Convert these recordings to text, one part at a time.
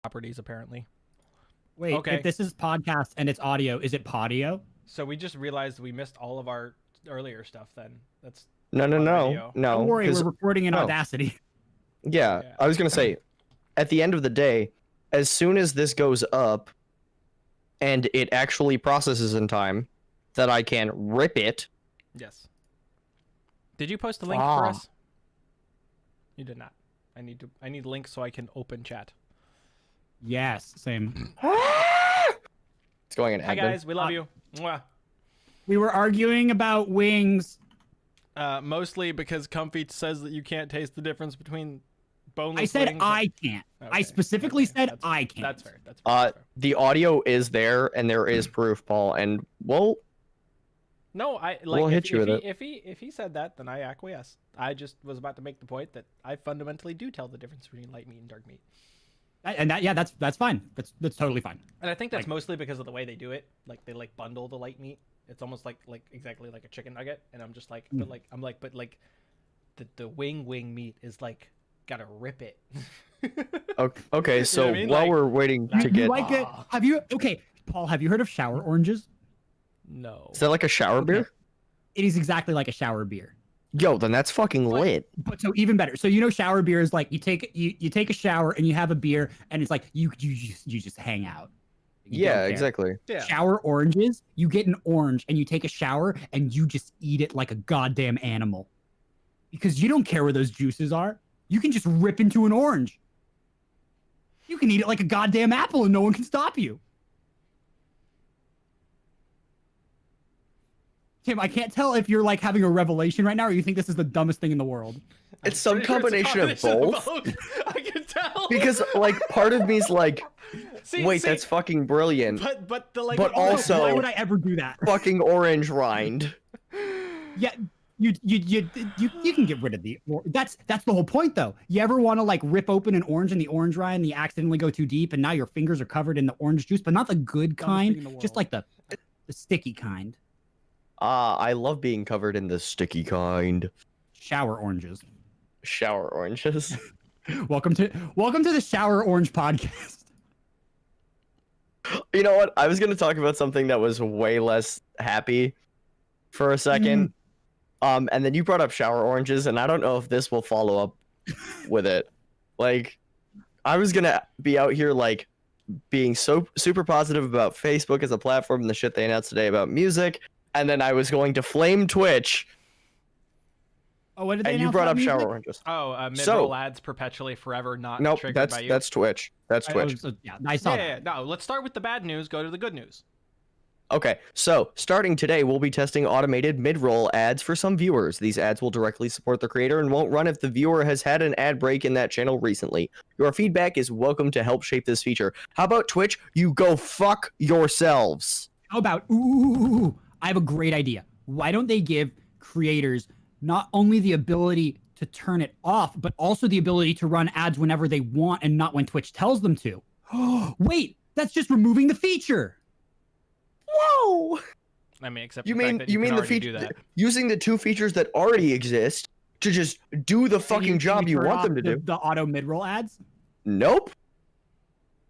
properties apparently. Wait, Okay. if this is podcast and it's audio, is it podio? So we just realized we missed all of our earlier stuff. Then that's No, on radio. no. Don't worry, 'cause- we're recording in no. Audacity. Yeah, Yeah. I was gonna say, at the end of the day, as soon as this goes up, and it actually processes in time, that I can rip it. Yes. Did you post the link for Ah. us? You did not. I need links so I can open chat. Yes, same. It's going in Hi admin. guys, we love you. Mwah. We were arguing about wings. Mostly because Comfy says that you can't taste the difference between boneless I said wings. I can't. I Okay, specifically okay, said that's- I can't. That's fair. That's fair. That's fair. The audio is there, and there is proof, Paul, and well, No, I like. We'll hit you with it. If he said that, then I acquiesce. I just was about to make the point that I fundamentally do tell the difference between light meat and dark meat, That's fine. That's totally fine. and I think that's Like- mostly because of the way they do it. Like they bundle the light meat. It's almost like exactly like a chicken nugget, and I'm just like, Mm. but the wing meat is like gotta rip it. okay. So I mean? while Like- we're waiting You to get, like it? Have you? Okay, Paul. Have you heard of shower oranges? No. is that like a shower Okay. beer? It is exactly like a shower beer. Yo, then that's fucking lit. But so even better. So shower beer is like you take a shower and you have a beer and it's like you just hang out. You don't Yeah, care. exactly. Yeah. Shower oranges, you get an orange and you take a shower and you just eat it like a goddamn animal. Because you don't care where those juices are. You can just rip into an orange. You can eat it like a goddamn apple and no one can stop you. Tim, I can't tell if you're like having a revelation right now or you think this is the dumbest thing in the world. It's some Pretty sure it's a combination of combination both. I can tell. Because like part of me's like, See, wait, see, that's fucking brilliant. but the like. but the- also- Why would I ever do that? Fucking orange rind. Yeah, you can get rid of the. That's the whole point, though. You ever want to like rip open an orange and the orange rind, and you accidentally go too deep, and now your fingers are covered in the orange juice, but not the good Dumbest thing in kind, the just world. like the sticky kind. I love being covered in the sticky kind. Shower oranges. Shower oranges. Welcome to the Shower Orange Podcast. You know what? I was gonna talk about something that was way less happy for a second. And then you brought up shower oranges, and I don't know if this will follow up with it. Like, I was gonna be out here like being so super positive about Facebook as a platform and the shit they announced today about music, and then I was going to flame Twitch, Oh, what did they and you announce brought about up shower music? oranges. Oh, So- mid-roll ads perpetually forever not Nope, triggered that's by you. that's Twitch. That's Oh, Twitch. so, yeah, I saw yeah, that. no. Let's start with the bad news. Go to the good news. Okay, so starting today, we'll be testing automated mid-roll ads for some viewers. These ads will directly support the creator and won't run if the viewer has had an ad break in that channel recently. Your feedback is welcome to help shape this feature. How about Twitch? You go fuck yourselves. How about ooh, I have a great idea. Why don't they give creators not only the ability to turn it off, but also the ability to run ads whenever they want and not when Twitch tells them to? Wait, that's just removing the feature. Whoa! I mean, except You the fact mean that you can mean the already do feature that. using the two features that already exist to just do the fucking Can job you turn want off them to the, do? The auto mid-roll ads? Nope.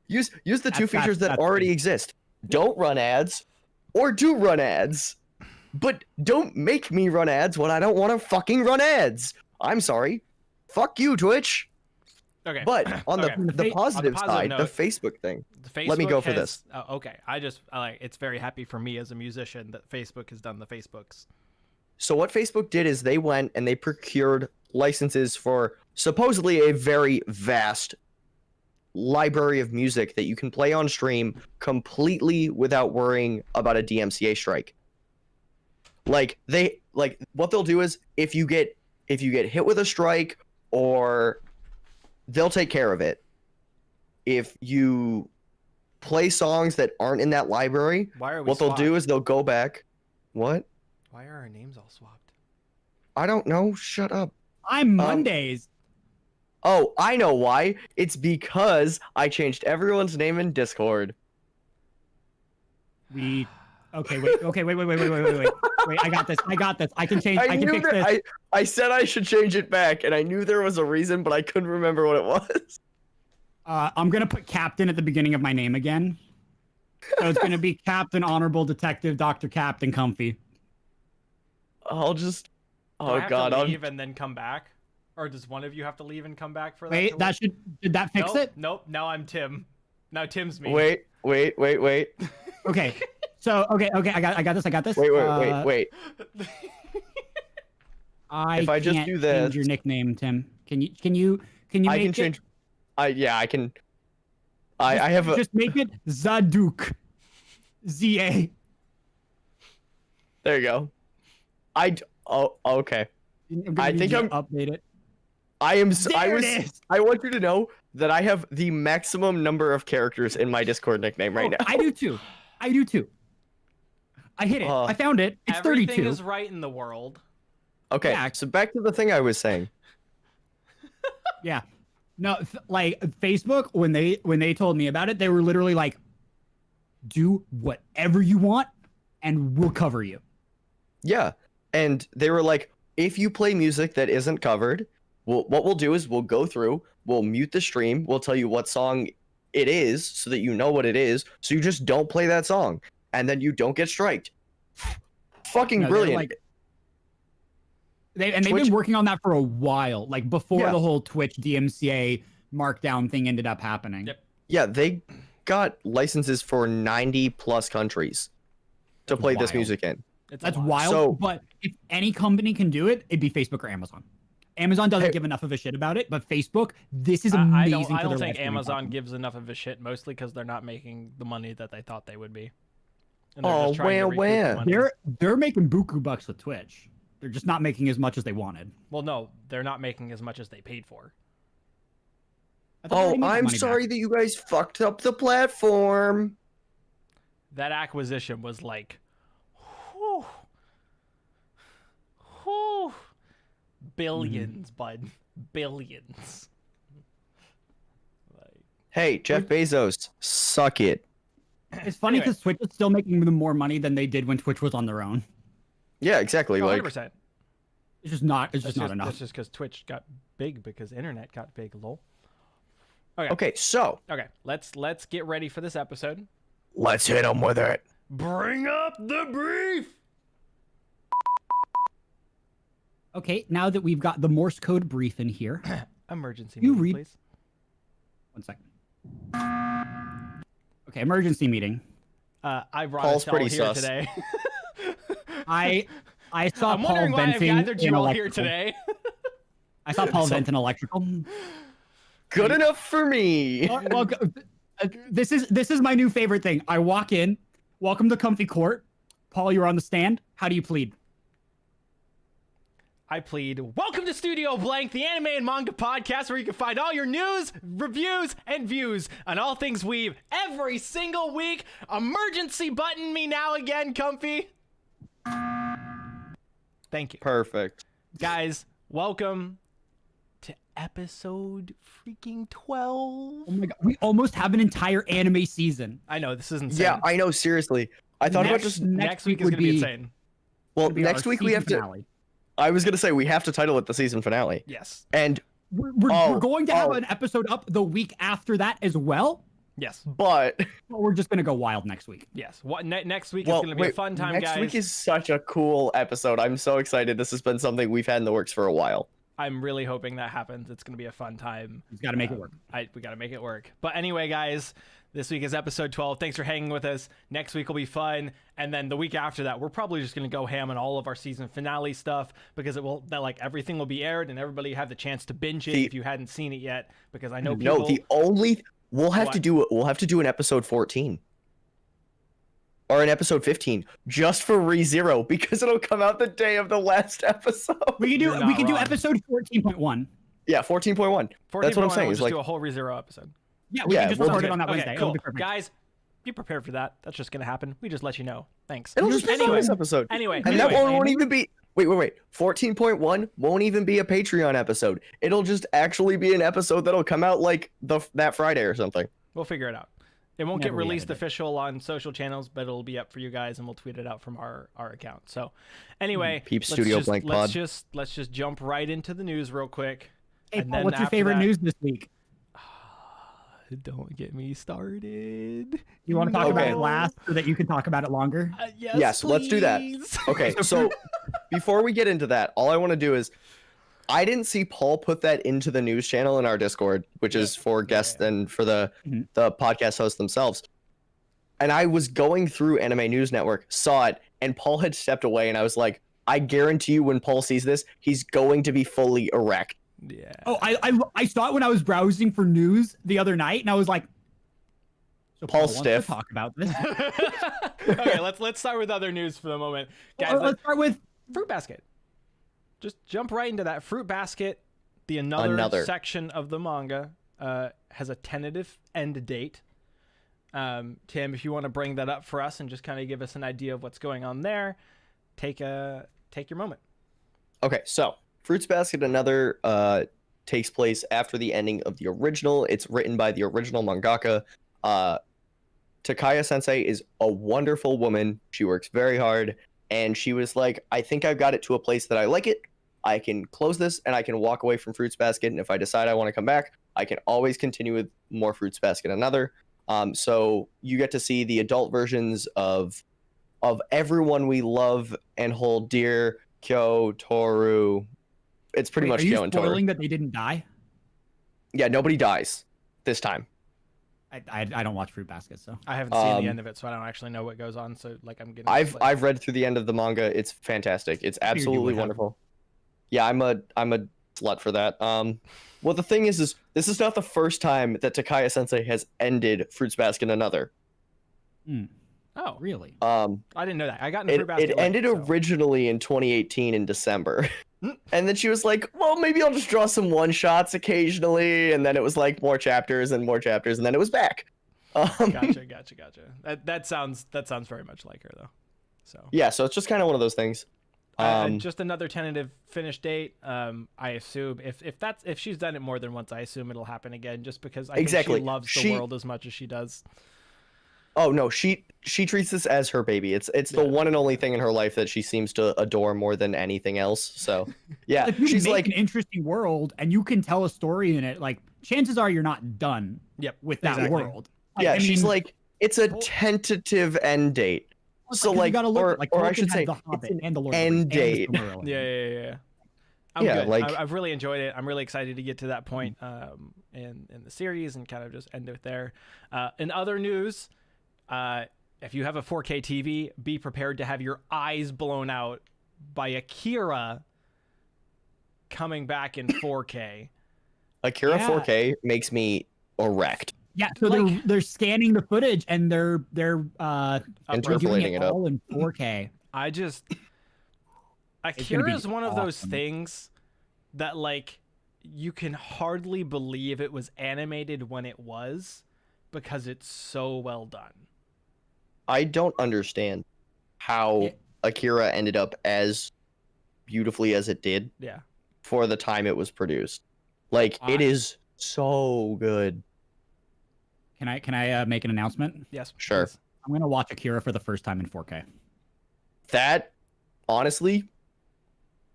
Use the two That's- features that that's already good. exist. Don't run ads, or do run ads. But don't make me run ads when I don't want to fucking run ads. I'm sorry. Fuck you, Twitch. Okay. But on Okay. the positive positive side, the note- Facebook thing. The Let me Facebook go for has- this. Okay, I like. It's very happy for me as a musician that Facebook has done the Facebooks. So what Facebook did is they went and they procured licenses for supposedly a very vast library of music that you can play on stream completely without worrying about a DMCA strike. Like what they'll do is if you get hit with a strike, or they'll take care of it. If you play songs that aren't in that library, Why are we? what they'll do is they'll go back. What? Why are our names all swapped? I don't know. Shut up. I'm Mondays. Oh, I know why. It's because I changed everyone's name in Discord. Wait, wait. Wait, I got this. I can change. I can knew fix that this. I said I should change it back, and I knew there was a reason, but I couldn't remember what it was. I'm gonna put Captain at the beginning of my name again. So it's gonna be Captain Honorable Detective Dr. Captain Comfy. I'll just. Do I Oh have God, to I'm. leave and then come back? Or does one of you have to leave and come back for that? Wait, to work? did that fix nope, it? Nope. Now I'm Tim. Now Tim's me. Wait. Okay. So okay, I got this. Wait. I If I just can't do this- change your nickname, Tim. Can you I make can it, change. I can. I have a. just make it Zaduk. ZA. There you go. Oh, okay. I think I'm. update it. I am. There it is. I want you to know that I have the maximum number of characters in my Discord nickname right now. I do too. I hit it. I found it. It's Everything 32. is right in the world. Okay. Yeah. So back to the thing I was saying. Yeah. No, like Facebook when they told me about it, they were literally like, "Do whatever you want, and we'll cover you." Yeah, and they were like, if you play music that isn't covered, what we'll do is we'll go through, we'll mute the stream, we'll tell you what song it is so that you know what it is, so you just don't play that song, and then you don't get striked. Fucking No, they're brilliant. like- They've Twitch- been working on that for a while, like before Yeah. the whole Twitch DMCA markdown thing ended up happening. Yep. Yeah, they got licenses for 90 plus countries to That's play this wild. music in. It's a That's lot. wild. So- But if any company can do it, it'd be Facebook or Amazon. Amazon doesn't Hey- give enough of a shit about it, but Facebook, this is I amazing. don't for their think live streaming Amazon platform. gives enough of a shit, mostly because they're not making the money that they thought they would be. And they're Oh, just trying to recoup the where? money. They're making buku bucks with Twitch. They're just not making as much as they wanted. Well, no, they're not making as much as they paid for. I thought they Oh, already made the I'm money sorry back. that you guys fucked up the platform. That acquisition was like, whew, whew, billions, bud, billions. Like, Hey, Jeff Bezos, suck it. It's funny Anyway. because Twitch is still making them more money than they did when Twitch was on their own. Yeah, exactly. oh, Like, 100%. It's just not. It's That's just not enough. That's just because Twitch got big because internet got big. Lol. Okay. okay, so Okay. Let's get ready for this episode. let's hit him with it. Bring up the brief. Okay, now that we've got the Morse code brief in here, Emergency You meeting, read- please. 1 second. Okay, emergency meeting. I brought Paul's a tell pretty here sus. today. I saw I'm Paul wondering why I've venting gathered in you all here electrical. today. I saw Paul vent in electrical. Good enough for me. Well, this is my new favorite thing. I walk in, welcome to Comfy Court. Paul, you're on the stand. How do you plead? I plead, welcome to Studio Blank, the anime and manga podcast where you can find all your news, reviews, and views on all things weeb every single week. Emergency button me now again, Comfy. Thank you. Perfect. Guys, welcome to episode freaking 12. Oh my god, we almost have an entire anime season. I know, this is insane. Yeah, I know. Seriously, I thought about Next- just. next week is would going to be be- insane. Well, It'll be next our week we season have to. finale. I was gonna say we have to title it the season finale, Yes. and We're going to have oh. an episode up the week after that as well, Yes. but but we're just gonna go wild next week. Yes. What next week well, is going to be a wait, fun time, next guys. week is such a cool episode. I'm so excited. This has been something we've had in the works for a while. I'm really hoping that happens. It's going to be a fun time. We've got to make it work. We got to make it work. But anyway, guys, this week is episode 12. Thanks for hanging with us. Next week will be fun. And then the week after that, we're probably just going to go ham on all of our season finale stuff because everything will be aired and everybody have the chance to binge it if you hadn't seen it yet. Because I know people. No, the only we'll have What? to do an episode 14 or an episode 15 just for ReZero because it'll come out the day of the last episode. We You're can not do wrong. episode 14.1. Yeah, 14.1. That's what I'm saying. We'll Is just like do a whole ReZero episode. Yeah, we Yeah, can just we'll record do- it on that Okay, Wednesday. It'll cool. be perfect. Guys, be prepared for that. That's just going to happen. We just let you know. Thanks. it'll just be a anyway, bonus episode. Anyway. And that anyway. won't even be. Wait. 14.1 won't even be a Patreon episode. It'll just actually be an episode that'll come out like that Friday or something. We'll figure it out. It won't get Never released re-edited. official on social channels, but it'll be up for you guys, and we'll tweet it out from our account. So, anyway, Peep let's Studio just- Blank let's Pod. let's just jump right into the news real quick. Hey, And Paul, then what's your after favorite that- news this week? Don't get me started. You want to talk about Okay. it last so that you can talk about it longer? Yes, let's do that. please. Okay, so before we get into that, all I want to do is I didn't see Paul put that into the news channel in our Discord, which is for guests and for the podcast hosts themselves. And I was going through Anime News Network, saw it, and Paul had stepped away, and I was like, I guarantee you when Paul sees this, he's going to be fully erect. Yeah. Oh, I saw it when I was browsing for news the other night, and I was like, so Paul wants to Stiff. talk about this. Okay, let's start with other news for the moment, guys. Let's start with Fruit Basket. Just jump right into that. Fruit Basket, the another section of the manga, has a tentative end date. Tim, if you want to bring that up for us and just kind of give us an idea of what's going on there, take your moment. Okay, so Fruits Basket Another takes place after the ending of the original. It's written by the original mangaka. Takaya Sensei is a wonderful woman. She works very hard, and she was like, I think I've got it to a place that I like it. I can close this and I can walk away from Fruits Basket, and if I decide I want to come back, I can always continue with more Fruits Basket Another. So you get to see the adult versions of everyone we love and hold dear. Kyo, Toru. It's pretty much Are you Kyo and Toru. spoiling that they didn't die? Yeah, nobody dies this time. I don't watch Fruit Basket, so I haven't seen the end of it, so I don't actually know what goes on. So like I'm getting. I've read through the end of the manga. It's fantastic. It's absolutely wonderful. Yeah, I'm a slut for that. Well, the thing is this is not the first time that Takaya Sensei has ended Fruits Basket Another. Oh, really? I didn't know that. I got into Fruit Basket. It ended late, so. originally in 2018 in December. And then she was like, well, maybe I'll just draw some one-shots occasionally. And then it was like more chapters, and then it was back. Gotcha. That sounds very much like her though. So yeah, so it's just kind of one of those things. Just another tentative finish date. I assume if she's done it more than once, I assume it'll happen again. Just because I think she loves the world as much as she does. Oh no, she treats this as her baby. It's the one and only thing in her life that she seems to adore more than anything else. So yeah, if you she's make like an interesting world and you can tell a story in it, like chances are you're not done. Yep, with that exactly. world. Yeah, she's like it's a tentative end date. So like, you gotta look or I should say, the Hobbit and the Lord end date. Yeah. I'm Yeah, good. like- I've really enjoyed it. I'm really excited to get to that point in the series and kind of just end it there. In other news, if you have a 4K TV, be prepared to have your eyes blown out by Akira coming back in 4K. Akira Yeah. 4K makes me erect. Yeah, so Like- they're scanning the footage and they're Interpolating redoing it up. all in 4K. Akira is one of those awesome. things that like you can hardly believe it was animated when it was because it's so well done. I don't understand how Yeah. Akira ended up as beautifully as it did Yeah. for the time it was produced. Like it is so good. Can I make an announcement? Yes. Sure. please. I'm gonna watch Akira for the first time in 4K. That honestly,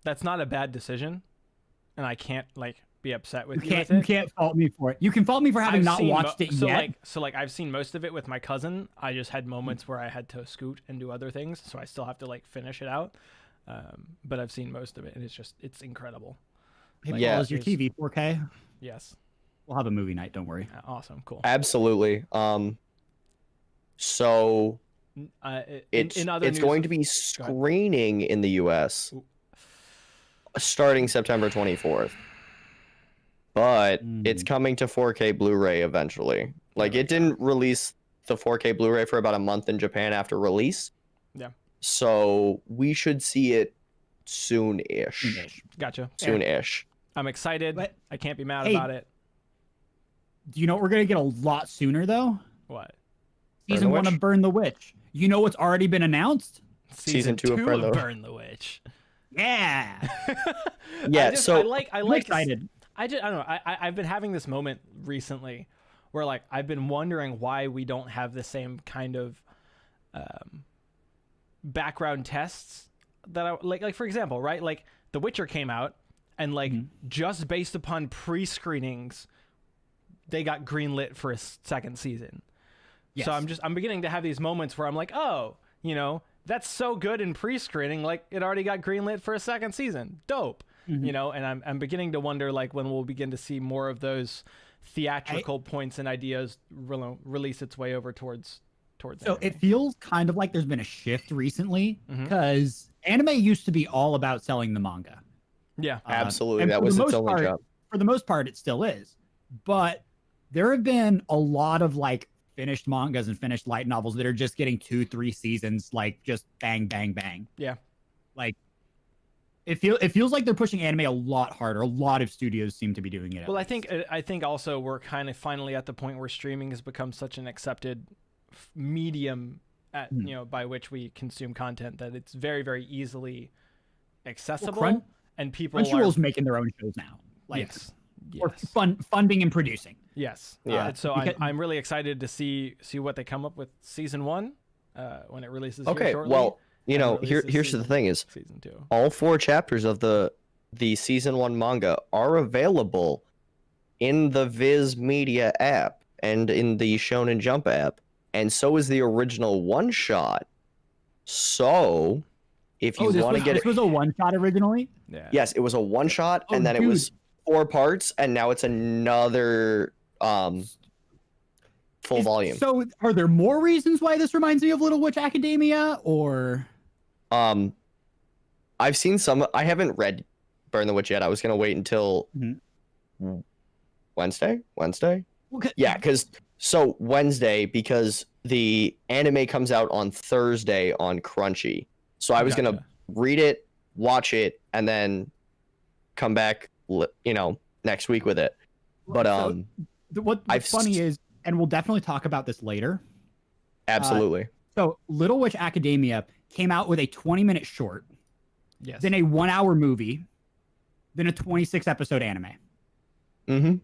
That's not a bad decision, and I can't like be upset with You with it. can't fault me for it. You can fault me for having I've not seen watched it yet. So I've seen most of it with my cousin. I just had moments where I had to scoot and do other things, so I still have to like finish it out. But I've seen most of it, and it's incredible. Hey, Like, Yeah. Paul, is your TV 4K? Yes. We'll have a movie night. Don't worry. Awesome. Cool. absolutely. So In other it's news, going to be screening in the US starting September 24th. But it's coming to 4K Blu-ray eventually. Like it didn't release the 4K Blu-ray for about a month in Japan after release. Yeah. So we should see it soon-ish. Gotcha. Soon-ish. I'm excited. But- I can't be mad Hey. about it. Do you know what we're gonna get a lot sooner though? What? Season the 1 Witch? of Burn the Witch. You know what's already been announced? Season 2 of Burn the Witch. Yeah. Yeah, I like I'm excited. I don't know. I've been having this moment recently where like I've been wondering why we don't have the same kind of background tests that I like for example, right? Like The Witcher came out and like just based upon pre-screenings they got greenlit for a second season. Yes. So I'm beginning to have these moments where I'm like, oh, you know, that's so good in pre-screening, like it already got greenlit for a second season. Dope. You know, and I'm beginning to wonder like when we'll begin to see more of those theatrical points and ideas release its way over towards So anime. it feels kind of like there's been a shift recently Mhm. because anime used to be all about selling the manga. Yeah. Absolutely, and that for was the its most only part- job. For the most part, it still is. But there have been a lot of like finished mangas and finished light novels that are just getting 2-3 seasons, like just bang, bang, bang. Yeah. Like it feels like they're pushing anime a lot harder. A lot of studios seem to be doing it. at Well, I least. think also we're kind of finally at the point where streaming has become such an accepted medium at Hmm. you know by which we consume content that it's very very easily accessible Crun- and people Crunchyroll's are making their own shows now. Like yes or yes funding and producing. yes Yeah. and so Because- I'm really excited to see what they come up with season 1 when it releases here Okay, shortly, well, you and know, releases here's the thing is season 2. all 4 chapters of the season 1 manga are available in the Viz Media app and in the Shonen Jump app, and so is the original one shot. So, if you want to get this it, was a one shot originally. Yeah. yes, it was a one shot, Oh, and then it was 4 parts, and now it's another full volume. So are there more reasons why this reminds me of Little Witch Academia, or I've seen some. I haven't read Burn the Witch yet. I was gonna wait until Mhm. Wednesday. Okay. Yeah, because Wednesday, because the anime comes out on Thursday on Crunchy. So I was gonna Gotcha. read it, watch it, and then come back, next week with it. But So what's I've funny is, and we'll definitely talk about this later. absolutely. So Little Witch Academia came out with a 20-minute short, Yes. then a 1-hour movie, then a 26 episode anime. Mm-hmm.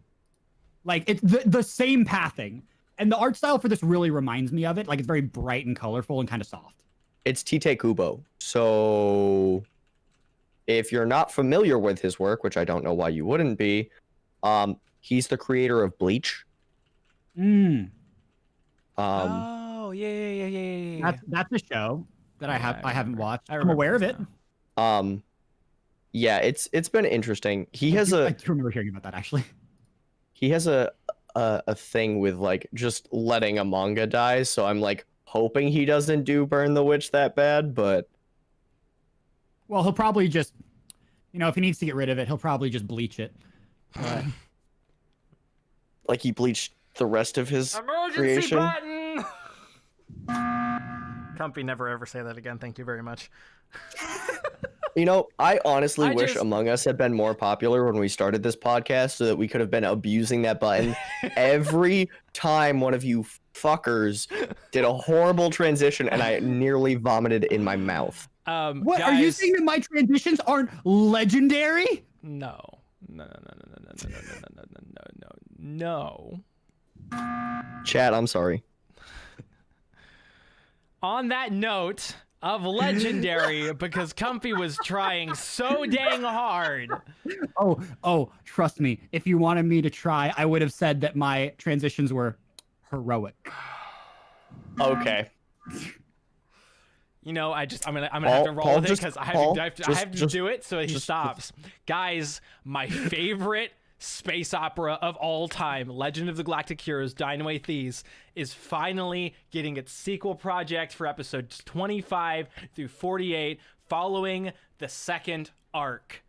Like it's the same pathing, and the art style for this really reminds me of it. Like it's very bright and colorful and kind of soft. It's Tite Kubo. So if you're not familiar with his work, which I don't know why you wouldn't be, he's the creator of Bleach. Mm. Oh yeah. That's a show that I Yeah, I haven't remember. watched. I I'm remember aware of this it. now. Yeah, it's been interesting. He has I do remember hearing about that actually. he has a thing with like just letting a manga die, so I'm like hoping he doesn't do Burn the Witch that bad, but Well, he'll probably just, if he needs to get rid of it, he'll probably just bleach it. But like he bleached the rest of his Emergency creation. button. Comfy, never ever say that again. Thank you very much. I honestly I wish just- Among Us had been more popular when we started this podcast so that we could have been abusing that button every time one of you fuckers did a horrible transition and I nearly vomited in my mouth. what are you guys- saying that my transitions aren't legendary? No. No. Chat, I'm sorry. On that note of legendary, because Comfy was trying so dang hard. Oh, trust me. If you wanted me to try, I would have said that my transitions were heroic. Okay. I'm gonna have to roll Paul, with it just- because I Paul, have to just- do it so he just- stops. Guys, my favorite space opera of all time, Legend of the Galactic Heroes: Dynamite Thieves, is finally getting its sequel project for episodes 25 through 48, following the second arc.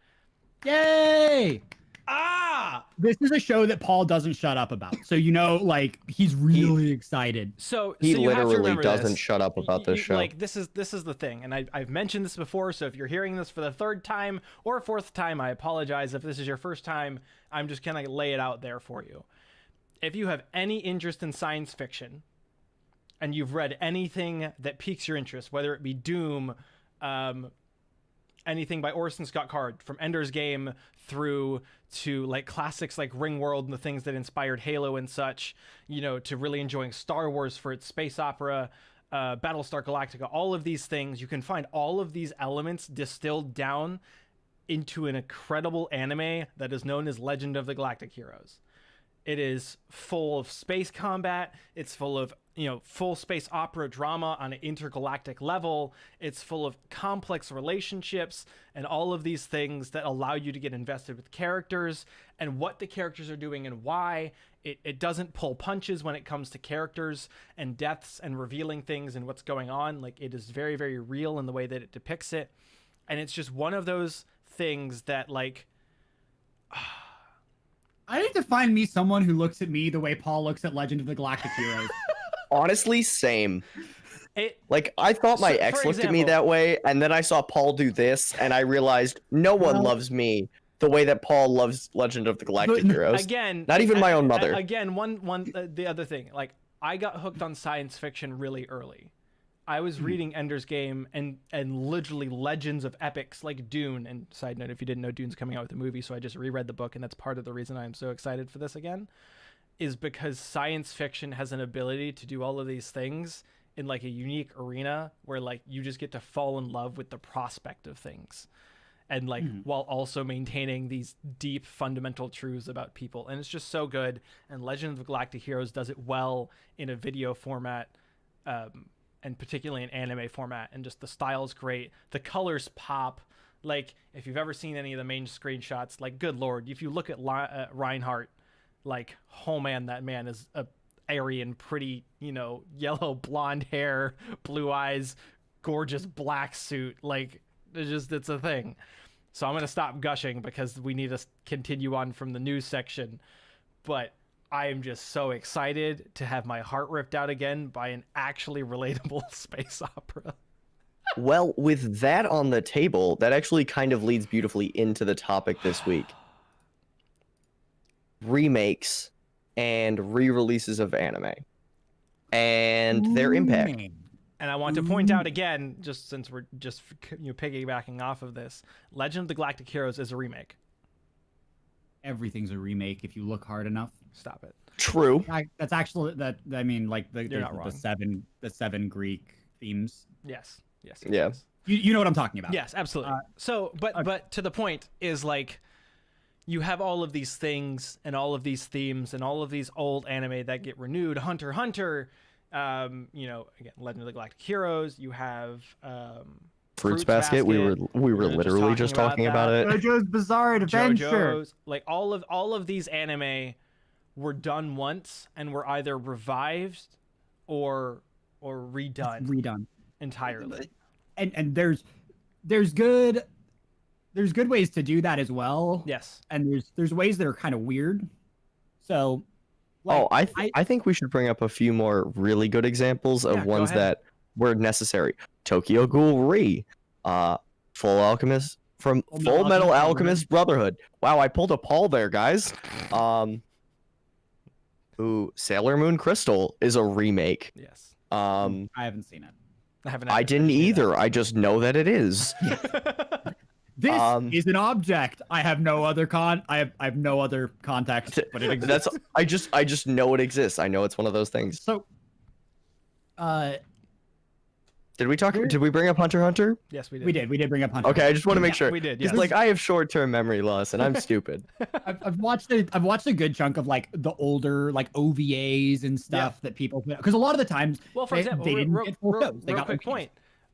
Yay! Ah! This is a show that Paul doesn't shut up about. So he's really excited. So He so you have to literally remember doesn't this. shut up about this show. Like this is the thing, and I've mentioned this before. So if you're hearing this for the 3rd time or 4th time, I apologize. If this is your first time, I'm just gonna lay it out there for you. If you have any interest in science fiction, and you've read anything that piques your interest, whether it be Doom, anything by Orson Scott Card, from Ender's Game through to like classics like Ringworld and the things that inspired Halo and such, to really enjoying Star Wars for its space opera, Battlestar Galactica, all of these things, you can find all of these elements distilled down into an incredible anime that is known as Legend of the Galactic Heroes. It is full of space combat. It's full of, full space opera drama on an intergalactic level. It's full of complex relationships and all of these things that allow you to get invested with characters and what the characters are doing and why. It doesn't pull punches when it comes to characters and deaths and revealing things and what's going on. Like, it is very, very real in the way that it depicts it. And it's just one of those things that, like, I need to find me someone who looks at me the way Paul looks at Legend of the Galactic Heroes. Honestly, same. it Like, I thought my So, ex for looked at me example- that way, and then I saw Paul do this, and I realized no one Well- loves me the way that Paul loves Legend of the Galactic But- Heroes. again, Not even my own mother. Again, the other thing, like, I got hooked on science fiction really early. I was reading Ender's Game and literally legends of epics like Dune. And side note, if you didn't know, Dune's coming out with a movie, so I just reread the book, and that's part of the reason I'm so excited for this again, is because science fiction has an ability to do all of these things in like a unique arena where like you just get to fall in love with the prospect of things, and like while also maintaining these deep fundamental truths about people. And it's just so good. And Legend of the Galactic Heroes does it well in a video format, and particularly in anime format, and just the style's great. The colors pop. Like, if you've ever seen any of the main screenshots, like, good lord, if you look at Reinhardt, like, oh man, that man is a Aryan, pretty, yellow blonde hair, blue eyes, gorgeous black suit. Like, it's a thing. So I'm gonna stop gushing because we need to continue on from the news section. But I am just so excited to have my heart ripped out again by an actually relatable space opera. Well, with that on the table, that actually kind of leads beautifully into the topic this week. Remakes and re-releases of anime. And their impact. And I want to point out again, just since we're just piggybacking off of this, Legend of the Galactic Heroes is a remake. Everything's a remake if you look hard enough. Stop it. True. That's actually that. I mean, like You're not wrong. the seven Greek themes. Yes. Yes. Yeah. yes. You know what I'm talking about. Yes, absolutely. But to the point is, like, you have all of these things and all of these themes and all of these old anime that get renewed. Hunter x Hunter, again, Legend of the Galactic Heroes. You have Fruits Basket. We were literally just talking about it. JoJo's Bizarre Adventure. JoJo's. Like, all of these anime were done once and were either revived or redone entirely. And there's good ways to do that as well. Yes. And there's ways that are kind of weird. So like, I think we should bring up a few more really good examples of Yeah, go ones ahead. that were necessary. Tokyo Ghoul Re, Full Alchemist from Full Metal Alchemist Brotherhood. Wow, I pulled a Paul there, guys. Sailor Moon Crystal is a remake. Yes. I haven't seen it. I didn't either. I just know that it is. This Um, is an object. I have no other I have no other context, but it exists. That's I just know it exists. I know it's one of those things. So Did we bring up Hunter x Hunter? Yes, we did. we did bring up Hunter. Okay, I just want to make sure. we did, 'Cause, yes. like, I have short-term memory loss and I'm stupid. I've watched a good chunk of like the older like OVAs and stuff that people put because a lot of the times Well, for they example, didn't real get full shows. They got quick OVAs. point.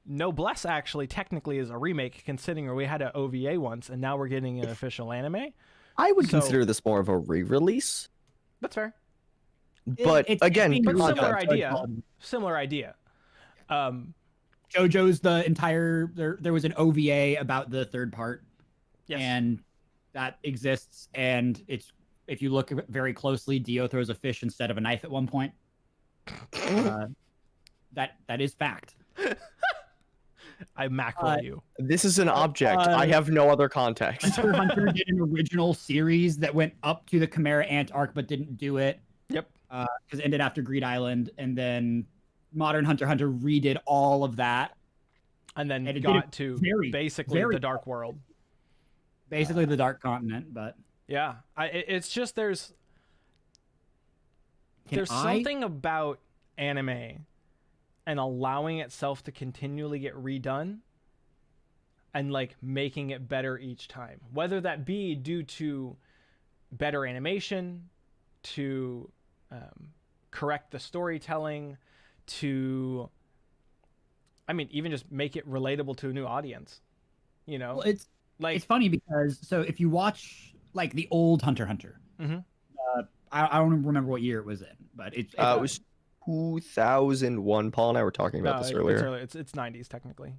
Noblesse actually technically is a remake, considering we had an OVA once, and now we're getting an official anime. I would So- consider this more of a re-release. That's fair. But It's again, being But released similar on- idea. Similar idea. JoJo's the entire there was an OVA about the third part, Yes. and that exists. And it's if you look very closely, Dio throws a fish instead of a knife at one point. That is fact. I macro you. this is an object. I have no other context. Hunter x Hunter did an original series that went up to the Chimera Ant arc, but didn't do it. Yep. Because it ended after Greed Island, and then modern Hunter x Hunter redid all of that. And then And it did got it to very, basically very the Dark World. Basically, the Dark Continent, but Yeah. It's just there's Can I- something about anime and allowing itself to continually get redone and like making it better each time, whether that be due to better animation, to correct the storytelling, to, I mean, even just make it relatable to a new audience. You know, Well, it's like funny because so if you watch like the old Hunter x Hunter, Mhm. I don't remember what year it was in, but It was 2001. Paul and I were talking about this earlier. It's 90s technically.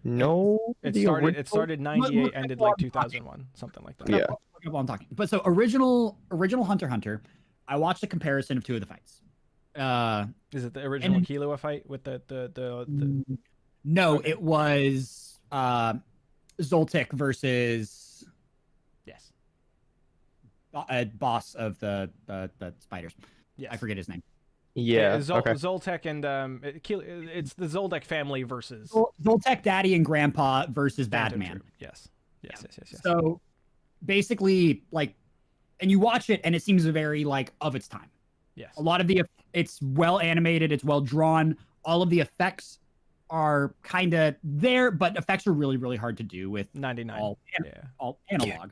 No, It the started original- 98, look ended while like I'm talking. 2001, something like that. Yeah. Look up while I'm talking. But so original Hunter x Hunter, I watched a comparison of two of the fights. Is it the original And- Killua fight with the No, Okay. it was Zoltek versus yes. boss of the spiders. Yes. I forget his name. Yeah. Okay. Zoltek and it's the Zoldyck family versus Zoltek Daddy and Grandpa versus Phantom Badman. Troop. Yes. Yes. So basically, like, and you watch it and it seems very like of its time. Yes. A lot of it's well animated, it's well drawn. All of the effects are kind of there, but effects are really, really hard to do with 99. all Yeah. analog.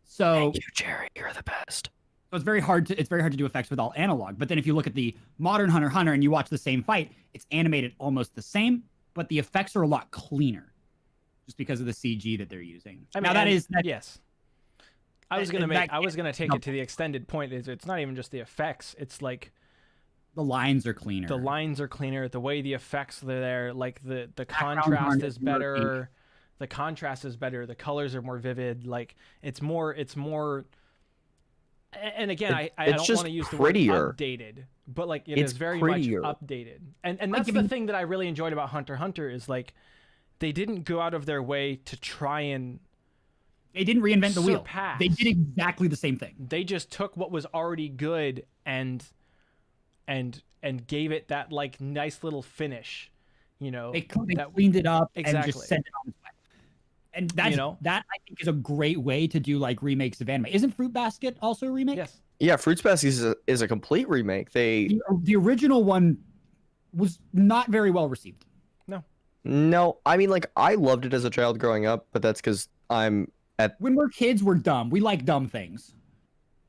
So Thank you, Jerry. You're the best. So it's very hard to do effects with all analog. But then if you look at the modern Hunter x Hunter and you watch the same fight, it's animated almost the same, but the effects are a lot cleaner, just because of the CG that they're using. I mean, now that and- is that, yes. I was gonna take it to the extended point. Is it's not even just the effects. It's like the lines are cleaner. the lines are cleaner. The way the effects are there, like the Background contrast art is is more better. The contrast is better. The colors are more vivid. Like it's more. And again, I It's don't just want to use the prettier. word updated, but like It's is very prettier. much updated. And Like, that's if the you- thing that I really enjoyed about Hunter x Hunter is like they didn't go out of their way to try and they didn't reinvent the wheel. surpass. They did exactly the same thing. They just took what was already good and gave it that like nice little finish, you know. They that- cleaned it up and Exactly. just sent it on its way. And that's You know? that I think is a great way to do like remakes of anime. Isn't Fruit Basket also a remake? Yes. Yeah, Fruits Basket is a complete remake. The original one was not very well received. No, I mean, like, I loved it as a child growing up, but that's because When we're kids, we're dumb. We like dumb things.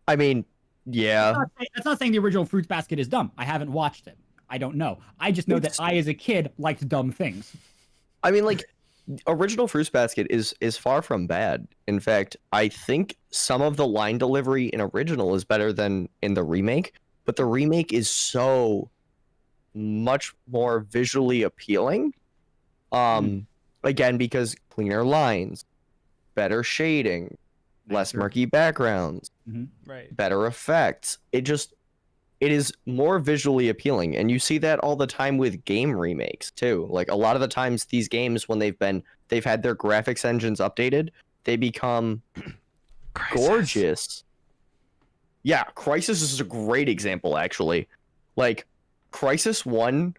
I mean, yeah. That's not saying the original Fruits Basket is dumb. I haven't watched it. I don't know. I just know that I, as a kid, liked dumb things. I mean, like, original Fruits Basket is far from bad. In fact, I think some of the line delivery in original is better than in the remake, but the remake is so much more visually appealing. Again, because cleaner lines, better shading, less Nicer. murky backgrounds, Right. better effects. It is more visually appealing, and you see that all the time with game remakes too. Like a lot of the times these games, when they've had their graphics engines updated, they become gorgeous. Yeah, Crisis is a great example actually. Like Crisis 1,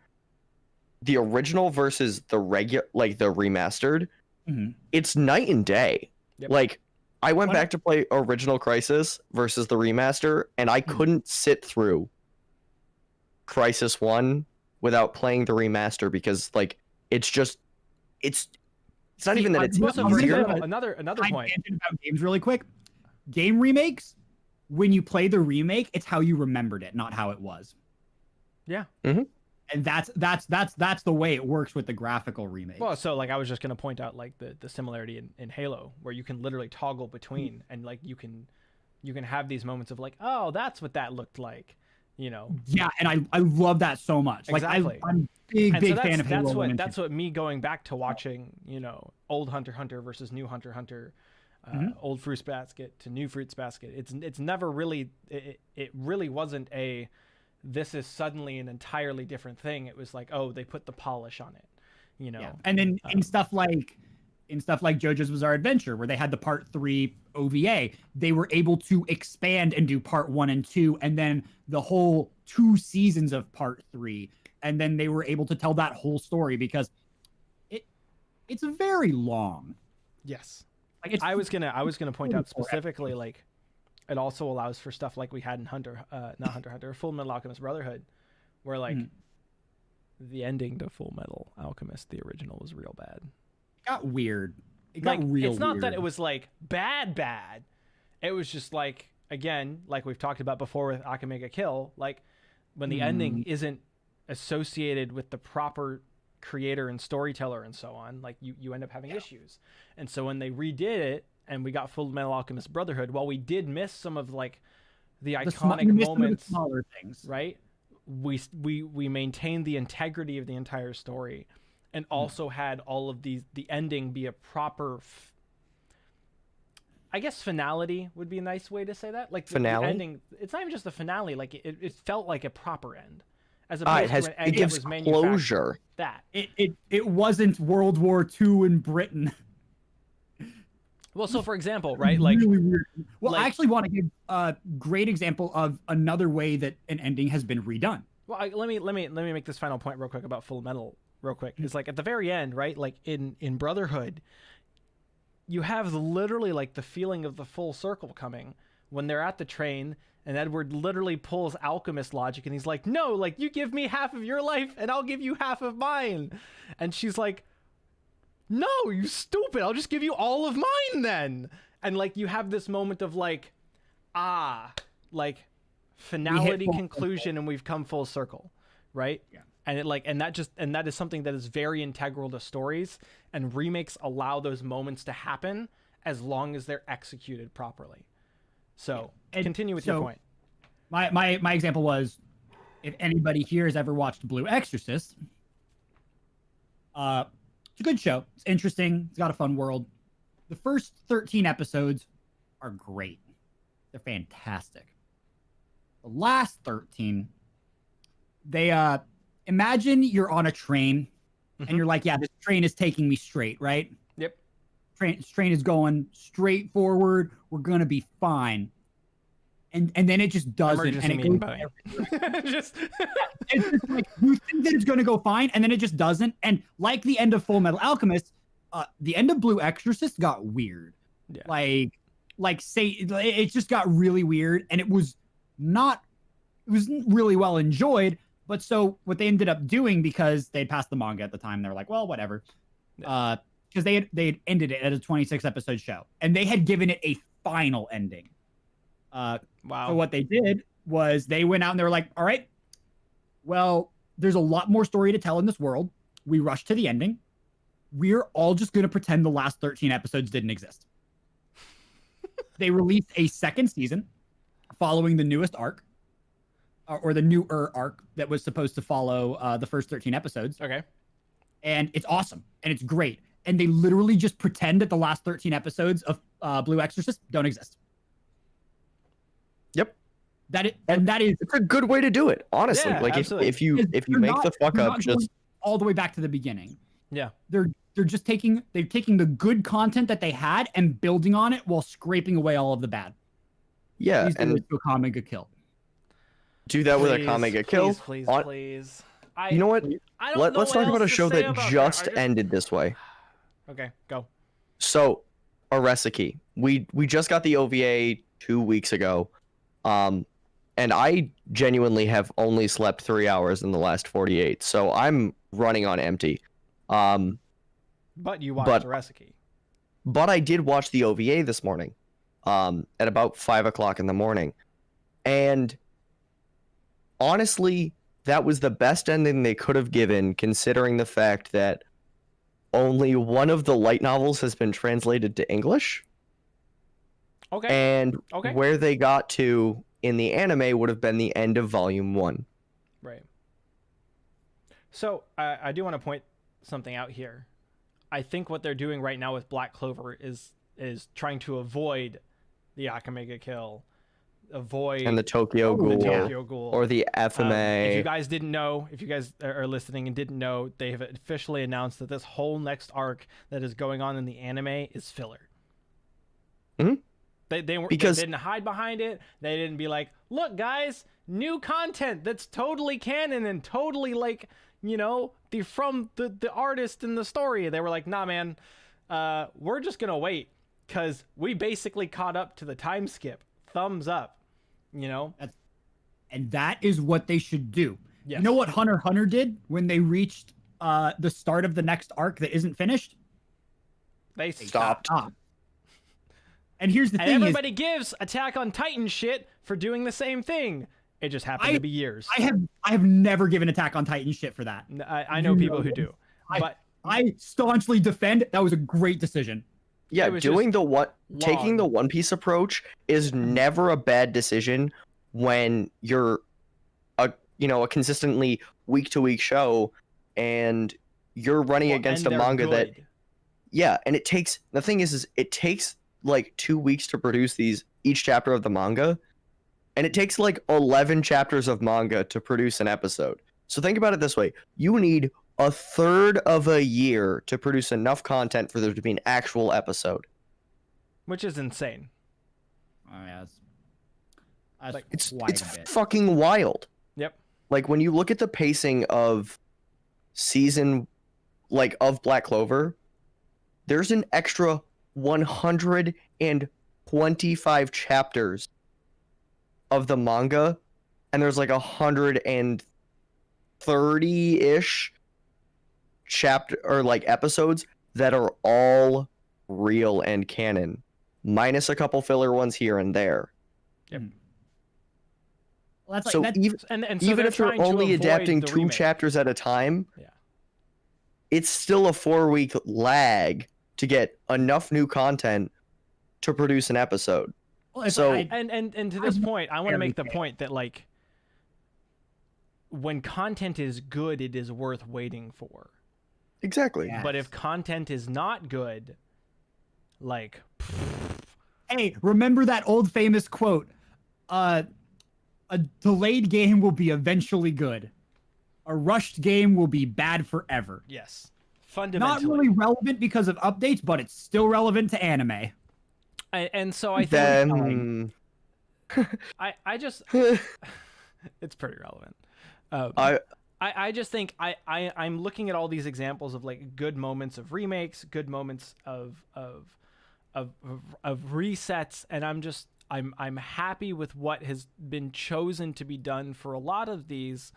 the original versus the remastered, Mhm. it's night and day. Yep. Like I went One- back to play original Crisis versus the remaster, and I couldn't sit through Crisis 1 without playing the remaster because like it's not See, even that I- it's most of Also, for You're- example, another Side point. tangent about games really quick. Game remakes, when you play the remake, it's how you remembered it, not how it was. Yeah. And that's the way it works with the graphical remake. Well, so like I was just gonna point out like the similarity in Halo, where you can literally toggle between, and like you can have these moments of like, oh, that's what that looked like, you know. Yeah, and I love that so much. Exactly. Like I'm big And so fan of Halo. that's what me going back to watching, you know, old Hunter x Hunter versus new Hunter x Hunter, old Fruits Basket to new Fruits Basket. It's never really it really wasn't a this is suddenly an entirely different thing. It was like, oh, they put the polish on it, you know. Yeah. And then in stuff like JoJo's Bizarre Adventure, where they had the part 3 OVA, they were able to expand and do part 1 and 2, and then the whole 2 seasons of part 3, and then they were able to tell that whole story because it's very long. Yes. Like it's I was gonna point out 44 specifically like it also allows for stuff like we had in not Hunter x Hunter, Full Metal Alchemist Brotherhood, where like the ending to Full Metal Alchemist, the original, was real bad. got weird. It got Like real it's not weird. that it was like bad. It was just like again, like we've talked about before with Akamega Kill, like when the ending isn't associated with the proper creator and storyteller and so on, like you end up having issues. And so when they redid it and we got Full Metal Alchemist Brotherhood, while we did miss some of like the iconic moments, smaller things, right? We maintained the integrity of the entire story, and also had all of the ending be a proper I guess finality would be a nice way to say that. Like Finale? the ending, it's not even just a finale. Like it felt like a proper end, as opposed to an It end gives that was manufactured. closure. That It wasn't World War II in Britain. well, so for example, right? Like Really weird. Well, like- I actually want to give a great example of another way that an ending has been redone. well, let me make this final point real quick about Full Metal real quick. It's like at the very end, right? Like in Brotherhood, you have literally like the feeling of the full circle coming when they're at the train, and Edward literally pulls alchemist logic, and he's like, no, like you give me half of your life and I'll give you half of mine. And she's like, no, you stupid, I'll just give you all of mine then. And like you have this moment of like, like finality, full conclusion, and we've come full circle, right? Yeah. And it like and that is something that is very integral to stories, and remakes allow those moments to happen as long as they're executed properly. So And continue with your so- point. My example was, if anybody here has ever watched Blue Exorcist, it's a good show. It's interesting. It's got a fun world. The first 13 episodes are great. They're fantastic. The last 13, they imagine you're on a train and you're like, yeah, this train is taking me straight, right? Yep. Train is going straight forward. We're gonna be fine. And then it just doesn't. Emergency And it meeting, goes buddy. Just it's just like you think that it's going to go fine, and then it just doesn't. And like the end of Full Metal Alchemist, the end of Blue Exorcist got weird. Yeah. Like say it just got really weird, and it was really well enjoyed. But so what they ended up doing, because they passed the manga at the time, they're like, well, whatever. Yeah. Because they had ended it as a 26 episode show, and they had given it a final ending. wow. So what they did was they went out and they were like, all right, well, there's a lot more story to tell in this world. We rushed to the ending. We're all just going to pretend the last 13 episodes didn't exist. They released a second season following the newest arc, or the newer arc that was supposed to follow the first 13 episodes. Okay. And it's awesome and it's great. And they literally just pretend that the last 13 episodes of Blue Exorcist don't exist. Yep. That is It's a good way to do it, honestly. Yeah, like absolutely. if you They're make not- the fuck they're up, not just going all the way back to the beginning. Yeah. They're just taking the good content that they had and building on it while scraping away all of the bad. yeah, Please do and it to a Kamega Kill. do that with a Please, Kamega Kill. Please, on- please. You know what? I don't know Let's what talk about else a to show say that about just I ended this way. Okay, go. So, Aresaki. We just got the OVA 2 weeks ago. And I genuinely have only slept 3 hours in the last 48. So I'm running on empty. But you watched the recipe. But I did watch the OVA this morning. At about 5 o'clock in the morning. And honestly, that was the best ending they could have given, considering the fact that only one of the light novels has been translated to English. Okay. And Okay. where they got to in the anime would have been the end of volume 1. Right. So I do want to point something out here. I think what they're doing right now with Black Clover is trying to avoid the Akamega Kill, avoid And the Tokyo the Ghoul Tokyo Ghoul, or the FMA. If you guys didn't know, if you guys are listening and didn't know, they have officially announced that this whole next arc that is going on in the anime is filler. Mhm. They Because- didn't hide behind it. They didn't be like, look, guys, new content that's totally canon and totally like, from the artist and the story. They were like, nah, man, we're just gonna wait because we basically caught up to the time skip. Thumbs up, And that is what they should do. Yes. You know what Hunter x Hunter did when they reached the start of the next arc that isn't finished? They Stopped. Ah. And here's the And thing: everybody gives Attack on Titan shit for doing the same thing. It just happened to be years. I have never given Attack on Titan shit for that. I know people who do, but I staunchly defend that was a great decision. Yeah, It was doing just taking the long. One Piece approach is never a bad decision when you're a consistently week to week show and you're running well, against a and they're manga that good. and the thing is it takes like 2 weeks to produce each chapter of the manga, and it takes like 11 chapters of manga to produce an episode. So think about it this way: you need a third of a year to produce enough content for there to be an actual episode. Which is insane. Oh yeah, that's Like, It's quite a bit. fucking wild. Yep. Like when you look at the pacing of season of Black Clover, there's an extra 125 chapters of the manga, and there's like 130-ish chapter or like episodes that are all real and canon, minus a couple filler ones here and there. Well, that's So like, even And so even they're if you're trying to only avoid adapting the 2 remake. chapters at a time, Yeah. it's still a 4-week lag to get enough new content to produce an episode. well, if so- And to this point, I want to very make the fair. point that like when content is good, it is worth waiting for. Exactly. Yeah. But if content is not good, like hey, remember that old famous quote? A delayed game will be eventually good. A rushed game will be bad forever. yes, Not fundamentally. really relevant because of updates, but it's still relevant to anime. And so I think Then I just it's pretty relevant. I I just think I'm looking at all these examples of like good moments of remakes, good moments of resets, and I'm happy with what has been chosen to be done for a lot of these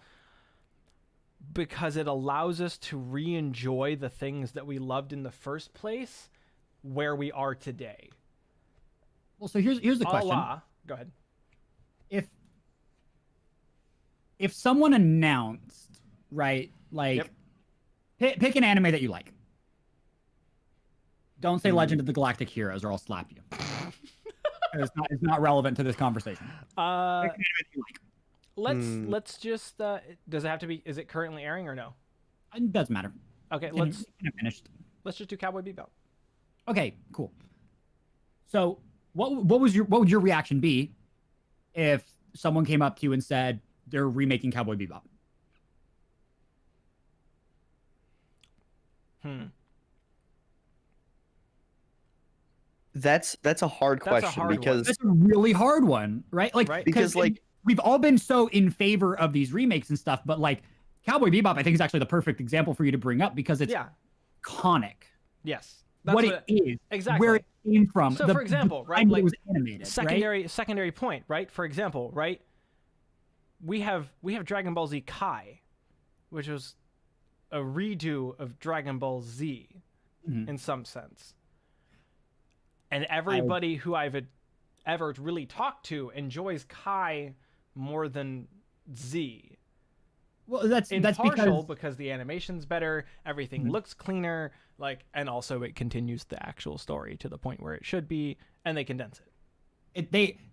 because it allows us to re-enjoy the things that we loved in the first place where we are today. Well, so here's the question: Go ahead. if someone announced, right, like Yep. pick an anime that you like. Don't say Legend of the Galactic Heroes, or I'll slap you. It's not relevant to this conversation. Pick an anime that you like. Let's just does it have to be, is it currently airing or no? It doesn't matter. Okay, It's finished. let's just do Cowboy Bebop. Okay, cool. So, what would your reaction be if someone came up to you and said they're remaking Cowboy Bebop? that's a hard That's a question hard one. because That's a really hard one, right? Like, Right. Because, like- we've all been so in favor of these remakes and stuff, but like Cowboy Bebop, I think is actually the perfect example for you to bring up because it's Yeah. iconic. Yes. That's What it is, exactly. where it came from. So, for example, right, time that like, it was animated, right? secondary point, right? For example, right? We have Dragon Ball Z Kai, which was a redo of Dragon Ball Z Mhm. in some sense. And everybody who I've ever really talked to enjoys Kai more than Z. Well, that's Impartial because because the animation's better, everything looks cleaner, like, and also it continues the actual story to the point where it should be, and they condense it.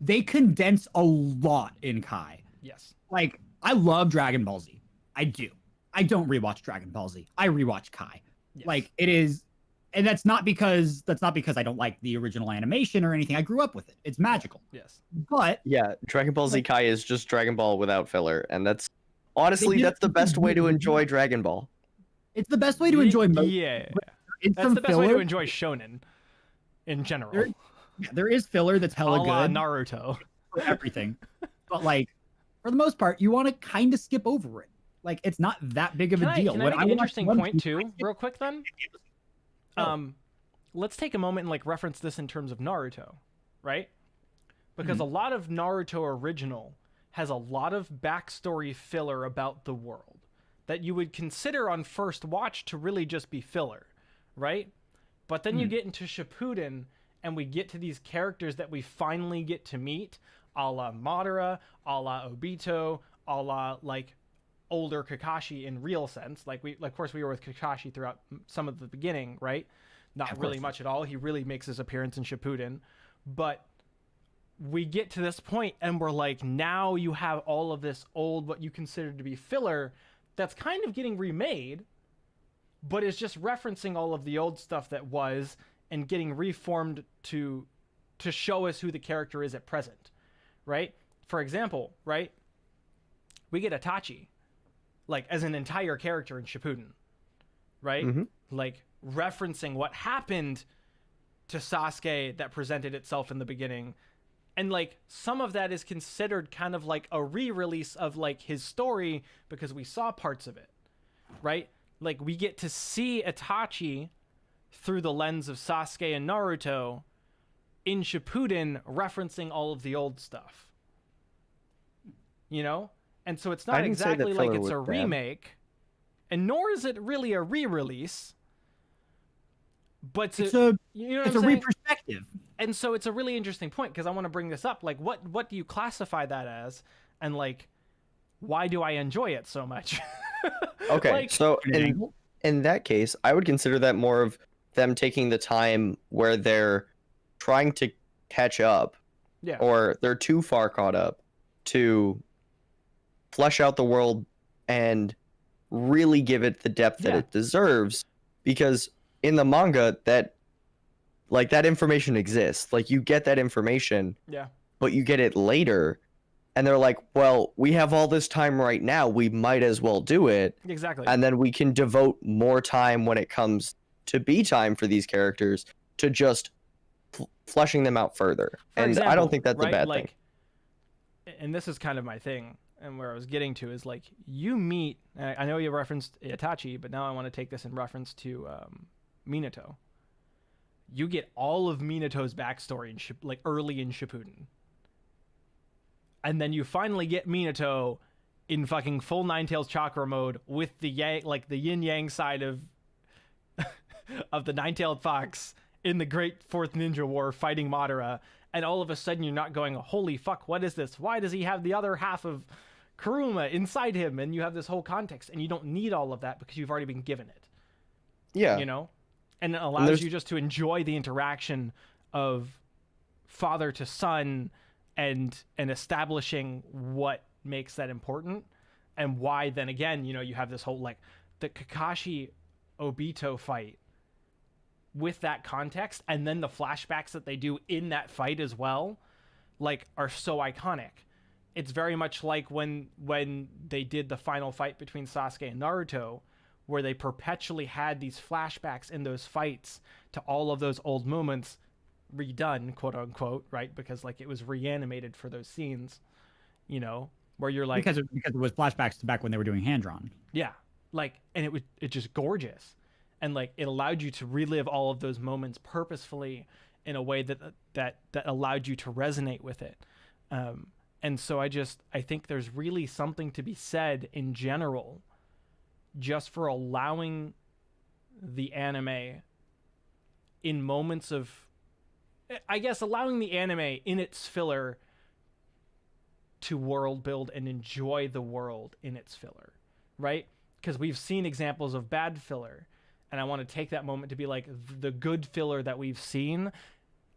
they condense a lot in Kai. Yes. Like, I love Dragon Ball Z. I do. I don't rewatch Dragon Ball Z. I rewatch Kai. Yes. Like, it is, and that's not because I don't like the original animation or anything. I grew up with it. It's magical. Yes. But yeah, Dragon Ball Z Kai is just Dragon Ball without filler, and that's honestly They did that's the something best way to really enjoy Dragon Ball. it's the best way to enjoy most. Yeah. It's That's some the best filler. way to enjoy shonen in general. There is filler that's hella A la good Naruto. for everything. But like, for the most part, you want to kind of skip over it. Like, it's not that big of a deal. Can I When make an watch interesting One point Piece, too, I skip real quick then? Oh. Let's take a moment and like reference this in terms of Naruto, right? Because a lot of Naruto original has a lot of backstory filler about the world that you would consider on first watch to really just be filler, right? But then you get into Shippuden and we get to these characters that we finally get to meet, a la Madara, a la Obito, a la like older Kakashi in real sense. Like of course we were with Kakashi throughout some of the beginning, right? Not really much at all. He really makes his appearance in Shippuden, but we get to this point and we're like, now you have all of this old, what you consider to be filler, that's kind of getting remade, but is just referencing all of the old stuff that was and getting reformed to show us who the character is at present, right? For example, right? We get Itachi, like as an entire character in Shippuden, right? Like referencing what happened to Sasuke that presented itself in the beginning. And like some of that is considered kind of like a re-release of like his story because we saw parts of it, right? Like we get to see Itachi through the lens of Sasuke and Naruto in Shippuden, referencing all of the old stuff, you know? And so it's not exactly like it's a remake, and nor is it really a re-release, but It's a saying? reperspective. And so it's a really interesting point because I want to bring this up. Like, what do you classify that as? And like, why do I enjoy it so much? Okay, Like- so in that case, I would consider that more of them taking the time where they're trying to catch up, Yeah. or they're too far caught up to flesh out the world and really give it the depth that Yeah. it deserves. Because in the manga, that information exists. Like you get that information, Yeah. but you get it later. And they're like, well, we have all this time right now. We might as well do it. Exactly. And then we can devote more time when it comes to be time for these characters to just fleshing them out further. For And I example, don't think that's a right? bad like, and this is kind of my thing, and where I was getting to is like you meet. I know you referenced Itachi, but now I want to take this in reference to Minato. You get all of Minato's backstory in like early in Shippuden, and then you finally get Minato in fucking full Nine Tails chakra mode with the the yin yang side of of the Nine-Tailed Fox in the Great Fourth Ninja War fighting Madara, and all of a sudden you're not going, holy fuck, what is this? Why does he have the other half of Kuruma inside him? And you have this whole context, and you don't need all of that because you've already been given it. Yeah. You know? And it allows you just to enjoy the interaction of father to son and establishing what makes that important, and why then again, you have this whole like the Kakashi Obito fight with that context, and then the flashbacks that they do in that fight as well, like, are so iconic. It's very much like when they did the final fight between Sasuke and Naruto, where they perpetually had these flashbacks in those fights to all of those old moments redone, quote unquote, right? Because like it was reanimated for those scenes, where you're like, because it was flashbacks to back when they were doing hand drawn. yeah, like, and it just gorgeous. And like it allowed you to relive all of those moments purposefully in a way that allowed you to resonate with it. And so I think there's really something to be said in general, just for allowing the anime in moments of, I guess, allowing the anime in its filler to world build and enjoy the world in its filler, right? Because we've seen examples of bad filler. And I want to take that moment to be like, the good filler that we've seen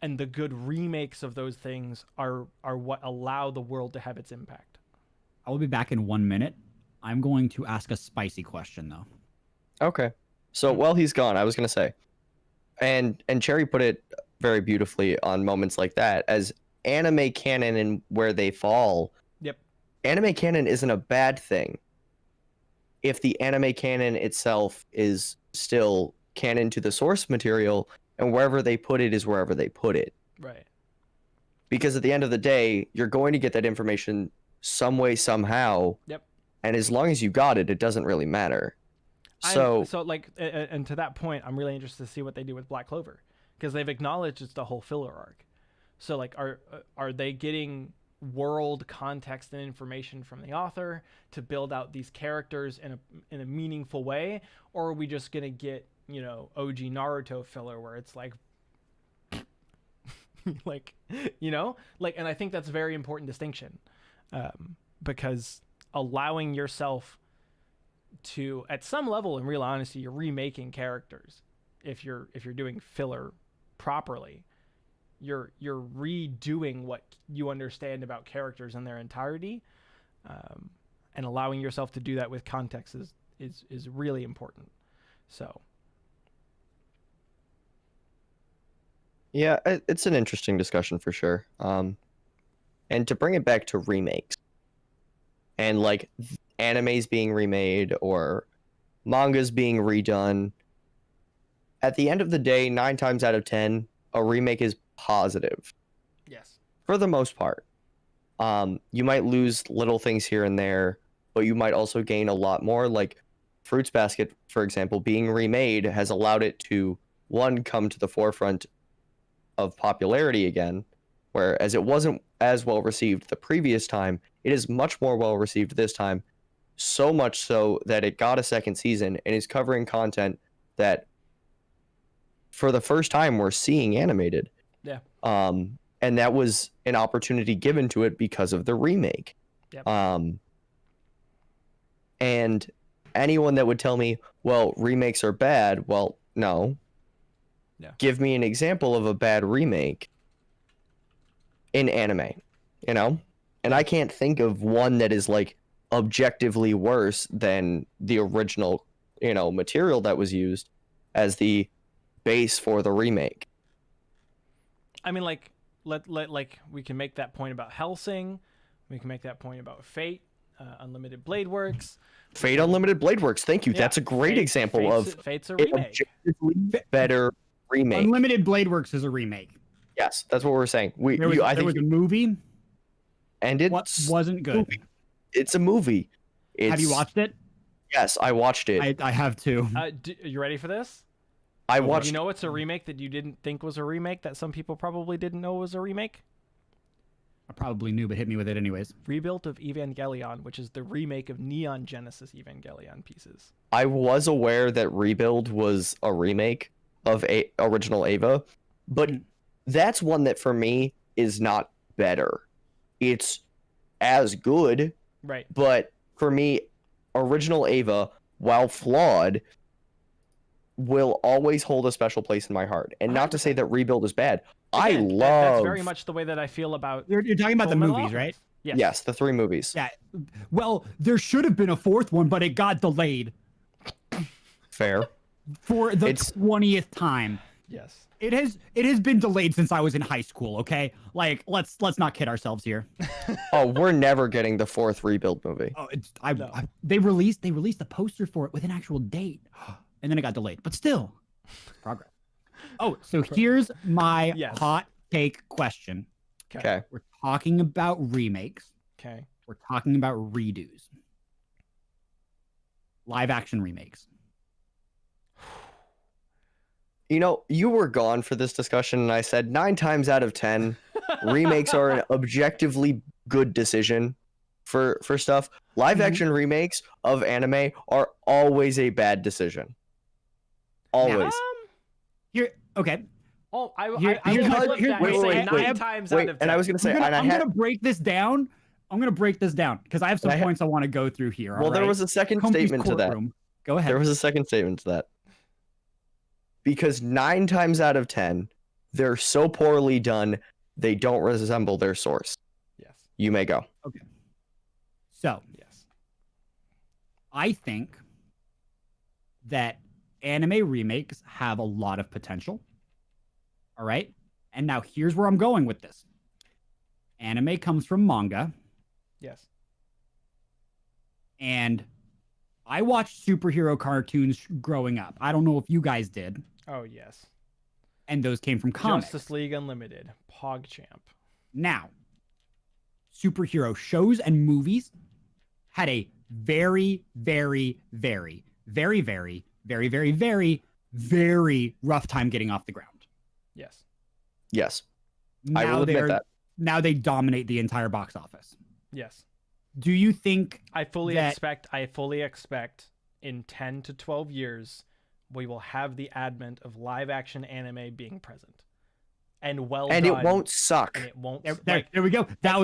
and the good remakes of those things are what allow the world to have its impact. I will be back in 1 minute. I'm going to ask a spicy question though. Okay. So while he's gone, I was gonna say, and Cherry put it very beautifully on moments like that as anime canon and where they fall. Yep. Anime canon isn't a bad thing if the anime canon itself is still canon to the source material, and wherever they put it is wherever they put it. Right. Because at the end of the day, you're going to get that information some way, somehow. Yep. And as long as you got it, it doesn't really matter. So like, and to that point, I'm really interested to see what they do with Black Clover, because they've acknowledged it's the whole filler arc. So like, are they getting world context and information from the author to build out these characters in a meaningful way, or are we just gonna get OG Naruto filler where it's like like, you know, like, and I think that's a very important distinction, because allowing yourself to, at some level, in real honesty, you're remaking characters. If you're doing filler properly, you're redoing what you understand about characters in their entirety, and allowing yourself to do that with context is really important. So Yeah, it's an interesting discussion for sure. And to bring it back to remakes and like animes being remade or mangas being redone, at the end of the day, 9 times out of 10, a remake is positive yes, for the most part. You might lose little things here and there, but you might also gain a lot more. Like Fruits Basket, for example, being remade has allowed it to, one, come to the forefront of popularity again, whereas it wasn't as well received the previous time. It is much more well received this time, so much so that it got a second season and is covering content that for the first time we're seeing animated. yeah, And that was an opportunity given to it because of the remake. Yep. And anyone that would tell me, well, remakes are bad, well, no. Yeah. Give me an example of a bad remake in anime, you know? And I can't think of one that is like objectively worse than the original, you know, material that was used as the base for the remake. I mean, like, like we can make that point about Hellsing, we can make that point about Fate, Unlimited Blade Works. Fate Unlimited Blade Works, thank you. Yeah, That's a great example of Fate's a an remake. objectively better remake. Unlimited Blade Works is a remake. Yes, that's what we're saying. There was, I there think, was a movie. and What it's wasn't good? movie. It's a movie. Have you It's- watched it? Yes, I watched it. I have too. Are you ready for this? I watched. You know what's a remake that you didn't think was a remake that some people probably didn't know was a remake? I probably knew, but hit me with it anyways. Rebuild of Evangelion, which is the remake of Neon Genesis Evangelion pieces. I was aware that Rebuild was a remake of original Ava, but that's one that for me is not better. It's as good, Right. but for me, original Ava, while flawed, will always hold a special place in my heart. And not to say that Rebuild is bad. I Again, love. That's very much the way that I feel about. You're talking about the Fullmetal movies, Alchemist. right? Yes. Yes, the 3 movies. Yeah. Well, there should have been a fourth one, but it got delayed Fair. for the It's- 20th time. Yes. It has been delayed since I was in high school. Okay, like let's not kid ourselves here. Oh, we're never getting the 4th Rebuild movie. Oh, No. they released the poster for it with an actual date, and then it got delayed. But still, progress. Oh, so here's my Yes. hot take question. Okay. We're talking about remakes. Okay. We're talking about redos. Live action remakes. You know, you were gone for this discussion, and I said 9 times out of 10, remakes are an objectively good decision for stuff. Live action remakes of anime are always a bad decision. Always. Here, okay. Oh, Here- I here's will my- flip here- that wait, and say wait, 9 wait, times Wait, out of 10. and I was gonna say, I'm and I gonna had. break this down. I'm gonna break this down because I have some And I had- points I want to go through here. Well, there was a second Comfy's statement to that. courtroom. Go ahead. There was a second statement to that. Because 9 times out of 10, they're so poorly done, they don't resemble their source. Yes. You may go. So Yes. I think that anime remakes have a lot of potential. All right. And now here's where I'm going with this. Anime comes from manga, Yes. and I watched superhero cartoons growing up. I don't know if you guys did, Oh, yes. and those came from comics. Justice League Unlimited. PogChamp. Now, superhero shows and movies had a very, very, very, very, very, very, very, very, very rough time getting off the ground. Yes. Yes, I will admit that. Now they dominate the entire box office. Yes. Do you think I fully that- expect in 10 to 12 years we will have the advent of live action anime being present. and well And done. it won't suck. And it won't. There we go. That's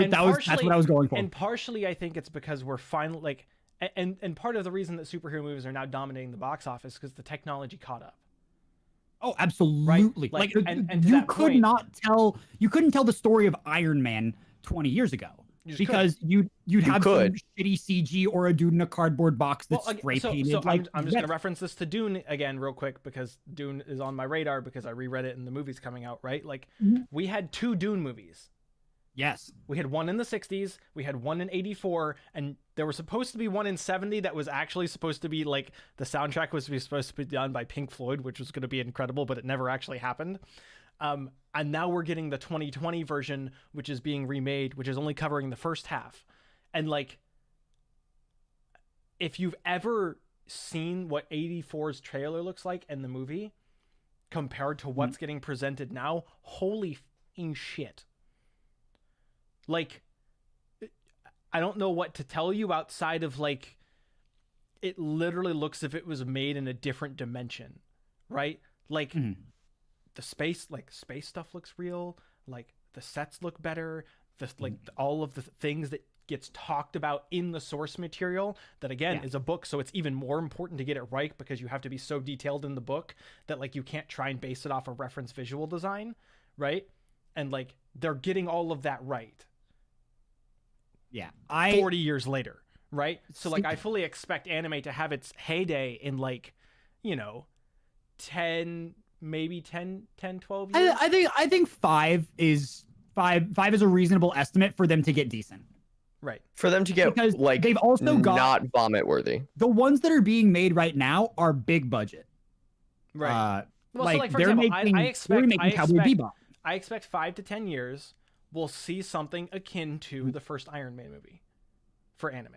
what I was going for. And partially, I think it's because we're finally like, and part of the reason that superhero movies are now dominating the box office is because the technology caught up. Oh, absolutely. Like, Like, and to you that could point- not tell. You couldn't tell the story of Iron Man 20 years ago You just because you'd have could. some shitty CG or a dude in a cardboard box that's spray painted. So like, I'm just gonna reference this to Dune again real quick because Dune is on my radar because I reread it and the movie's coming out, right? Like Mhm. we had 2 Dune movies. Yes. We had one in the 60s, we had one in 84, and there was supposed to be one in 70 that was actually supposed to be like the soundtrack was supposed to be done by Pink Floyd, which was going to be incredible, but it never actually happened. And now we're getting the 2020 version, which is being remade, which is only covering the first half. And like, if you've ever seen what 84's trailer looks like in the movie compared to what's getting presented now, holy f***ing shit. Like, I don't know what to tell you outside of like, it literally looks as if it was made in a different dimension, right? Like the space stuff looks real. Like the sets look better. All of the things that gets talked about in the source material that again is a book. So it's even more important to get it right because you have to be so detailed in the book that like, you can't try and base it off a reference visual design. Right. And like, they're getting all of that right. Yeah. 40 years later, right? So like I fully expect anime to have its heyday in like, 10 maybe 10 12 years. I think 5 is a reasonable estimate for them to get decent. Right. For them to get Because like they've also got not vomit worthy. the ones that are being made right now are big budget. Right. Well, like, so like for they're example, making, they're making Cowboy Bebop. I expect 5 to 10 years we'll see something akin to the first Iron Man movie for anime.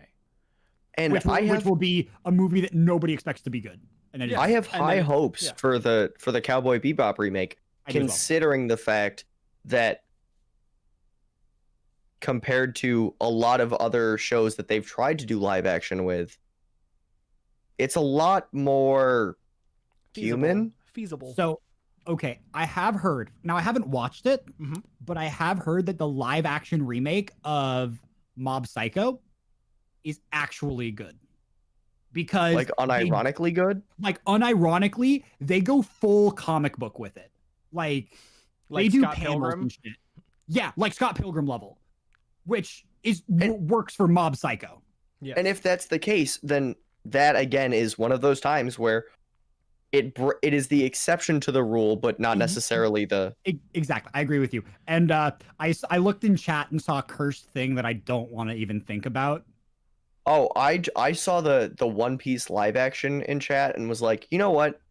And Which will be a movie that nobody expects to be good. And then I have high hopes for the Cowboy Bebop remake, considering the fact that compared to a lot of other shows that they've tried to do live action with, it's a lot more human. Feasible. So, okay, I have heard. Now I haven't watched it, Mhm. but I have heard that the live action remake of Mob Psycho is actually good. Because Like unironically good. Like unironically, they go full comic book with it. Like they do Scott panels Pilgrim? and shit. Yeah, like Scott Pilgrim level, which is works for Mob Psycho. Yeah. And if that's the case, then that again is one of those times where it is the exception to the rule, but not necessarily the. Exactly, I agree with you. And I looked in chat and saw a cursed thing that I don't want to even think about. Oh, I saw the One Piece live action in chat and was like, you know what?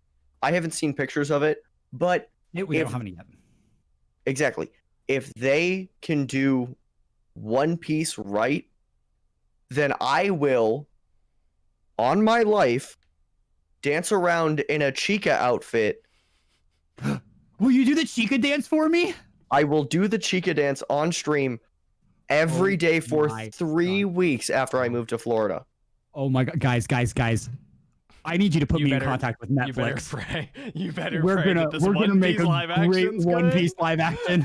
I haven't seen pictures of it, but We don't have any yet. exactly. If they can do One Piece right, then I will, on my life, dance around in a Chica outfit. Will you do the Chica dance for me? I will do the Chica dance on stream every day for my 3 God. weeks after I move to Florida. Oh my God, guys. I need you to put me in better- contact with You better Netflix. pray. You better We're pray gonna that this make a live great action's One good. Piece live action.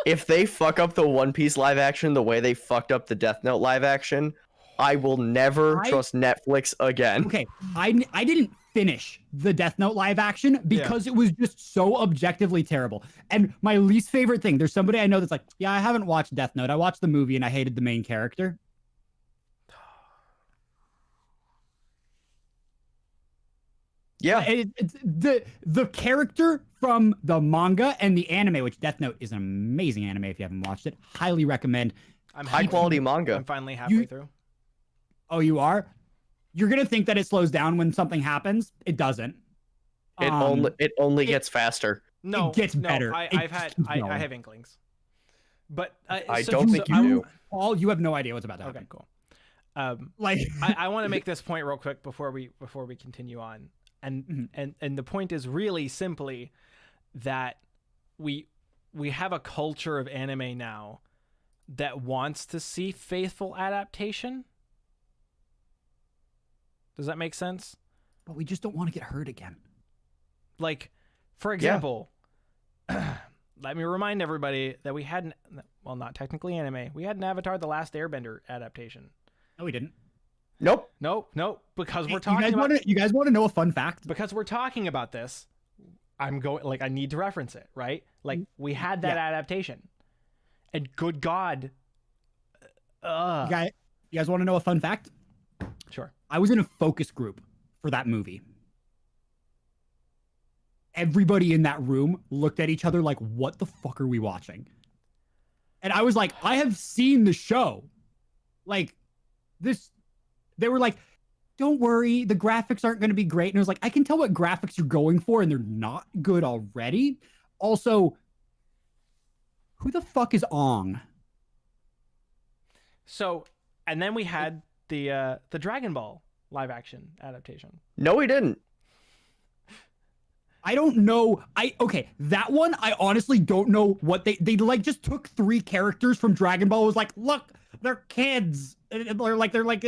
If they fuck up the One Piece live action the way they fucked up the Death Note live action, I will never trust Netflix again. Okay, I didn't finish the Death Note live action because it was just so objectively terrible. And my least favorite thing, there's somebody I know that's like, yeah, I haven't watched Death Note. I watched the movie and I hated the main character. Yeah. It's the character from the manga and the anime, which Death Note is an amazing anime if you haven't watched it. Highly recommend. I'm High quality manga. I'm finally halfway through. Oh, you are? You're gonna think that it slows down when something happens. It doesn't. It only gets faster. No, it gets better. I have inklings, but I don't think you do. Paul, you have no idea what's about to happen. Okay, cool. Like I want to make this point real quick before we continue on, and the point is really simply that we have a culture of anime now that wants to see faithful adaptation. Does that make sense? But we just don't want to get hurt again. Like, for example, let me remind everybody that we had well, not technically anime. We had an Avatar: The Last Airbender adaptation. No, we didn't. Nope. Nope, because we're You talking guys about want to? You guys want to know a fun fact? because we're talking about this. I'm going like I need to reference it, right? Like we had that adaptation, and good God, You guys want to know a fun fact? sure. I was in a focus group for that movie. Everybody in that room looked at each other like, what the fuck are we watching? And I was like, I have seen the show. Like, this, they were like, don't worry, the graphics aren't going to be great. And I was like, I can tell what graphics you're going for, and they're not good already. Also, who the fuck is Ong? So, and then we had the Dragon Ball live action adaptation. No, we didn't. I don't know. Okay, that one I honestly don't know what they like just took 3 characters from Dragon Ball. Was like, look, they're kids. They're like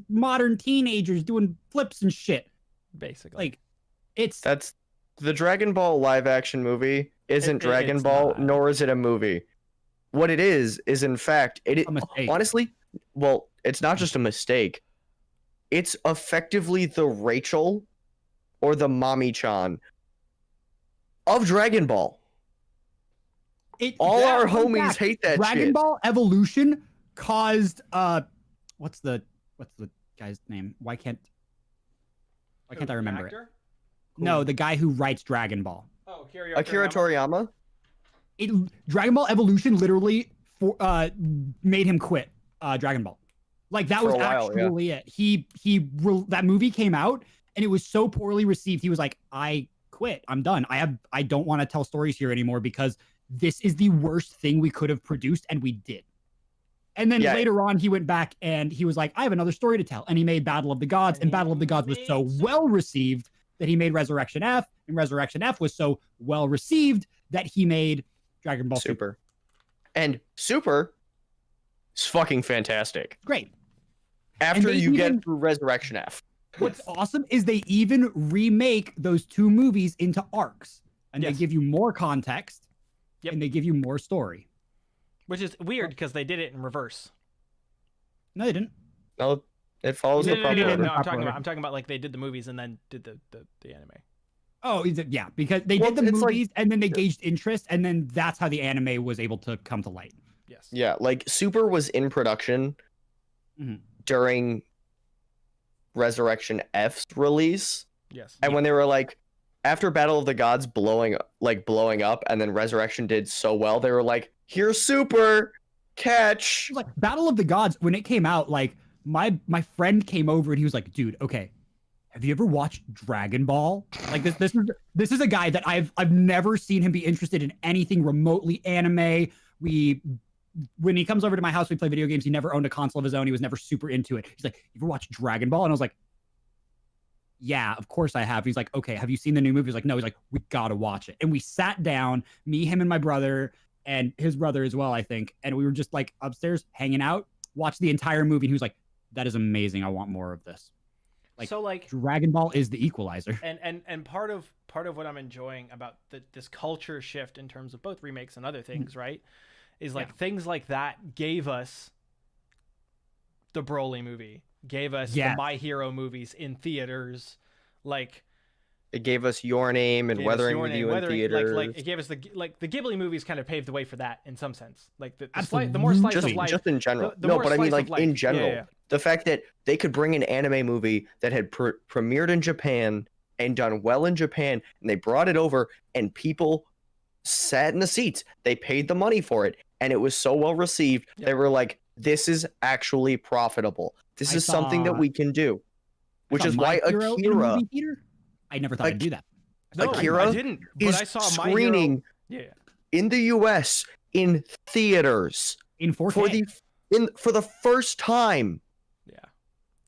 modern teenagers doing flips and shit. Basically, Like, it's That's the Dragon Ball live action movie isn't Dragon it's Ball, not. nor is it a movie. What it is in fact, a mistake. honestly, well, it's not just a mistake. It's effectively the Rachel or the Mommy-chan of Dragon Ball. All that our fun homies fact, hate that Dragon shit. Ball Evolution caused what's the guy's name? Why can't I remember it? No, the guy who writes Dragon Ball. Oh, Akira Toriyama? Dragon Ball Evolution literally made him quit Dragon Ball. Like that For was a while, actually it. That movie came out and it was so poorly received. He was like, I quit. I'm done. I don't want to tell stories here anymore because this is the worst thing we could have produced, and we did. And then Yeah. later on, he went back and he was like, I have another story to tell. And he made Battle of the Gods, and Battle of the Gods was so well received that he made Resurrection F, and Resurrection F was so well received that he made Dragon Ball Super. Super. And Super is fucking fantastic. Great. After they you even- get through Resurrection F. What's awesome is they even remake those 2 movies into arcs, and Yes. they give you more context, Yep. and they give you more story. which is weird because they did it in reverse. No, they didn't. No, it follows the proper no, order. No, I'm Proper order. talking about like they did the movies and then did the anime. Oh, yeah, because they Well, did the it's like- movies and then they gauged interest, and then that's how the anime was able to come to light. Yes. Yeah, like Super was in production Mhm. during Resurrection F's release. Yes. And when they were like, after Battle of the Gods blowing up, and then Resurrection did so well, they were like, "Here's Super, catch." Like Battle of the Gods, when it came out, like my friend came over and he was like, "Dude, okay, have you ever watched Dragon Ball?" Like this is a guy that I've never seen him be interested in anything remotely anime. When he comes over to my house, we play video games. He never owned a console of his own. He was never super into it. He's like, "You ever watched Dragon Ball?" And I was like, "Yeah, of course I have." He's like, "Okay, have you seen the new movie?" He's like, "No." He's like, "We gotta watch it." And we sat down, me, him, and my brother, and his brother as well, I think. And we were just like upstairs hanging out, watched the entire movie. And he was like, "That is amazing. I want more of this." Like, so like Dragon Ball is the equalizer. and part of what I'm enjoying about this culture shift in terms of both remakes and other things, right, is like things like that gave us the Broly movie, gave us Yes. the My Hero movies in theaters, like It gave us Your Name and gave us Weathering Your with Name, You in Weathering- theaters. like it gave us the Ghibli movies kind of paved the way for that in some sense, like the more Absolutely. slice just, of life. just in general. the No, more but I mean, slice like of life. in Yeah, general, yeah. the fact that they could bring an anime movie that had premiered in Japan and done well in Japan, and they brought it over, and people sat in the seats. They paid the money for it, and it was so well received. Yep. They were like, "This is actually profitable. This I is something that saw- we can do." Which I saw is My why Hero in a Akira movie theater. I never thought I'd do that. No, Akira I didn't, but is I saw My Hero. screening Yeah. in the U.S. in theaters In 4K. for the first time. Yeah.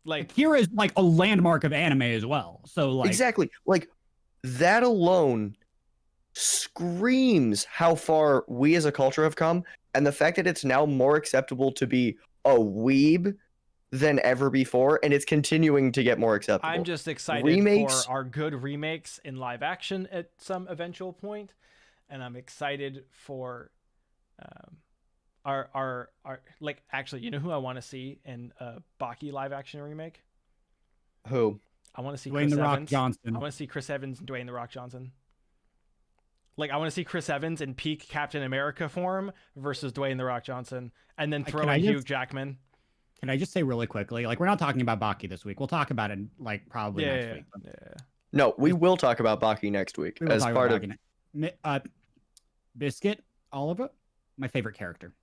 Like Akira is like a landmark of anime as well. So like Exactly. Like that alone screams how far we as a culture have come, and the fact that it's now more acceptable to be a weeb than ever before, and it's continuing to get more acceptable. I'm just excited Remakes- for our good remakes in live action at some eventual point. and I'm excited for our like actually, you know who I want to see in a Baki live action remake? Who? I want to see Dwayne Chris the Rock Evans. Johnson. I want to see Chris Evans and Dwayne the Rock Johnson. Like I want to see Chris Evans in peak Captain America form versus Dwayne the Rock Johnson, and then throw Can I in Hugh just- Jackman. Can I just say really quickly, like we're not talking about Baki this week. We'll talk about it like probably Yeah, next yeah, week. but yeah. No, we will talk about Baki next week we will as talk part about of. Baki Biscuit, Oliver, my favorite character.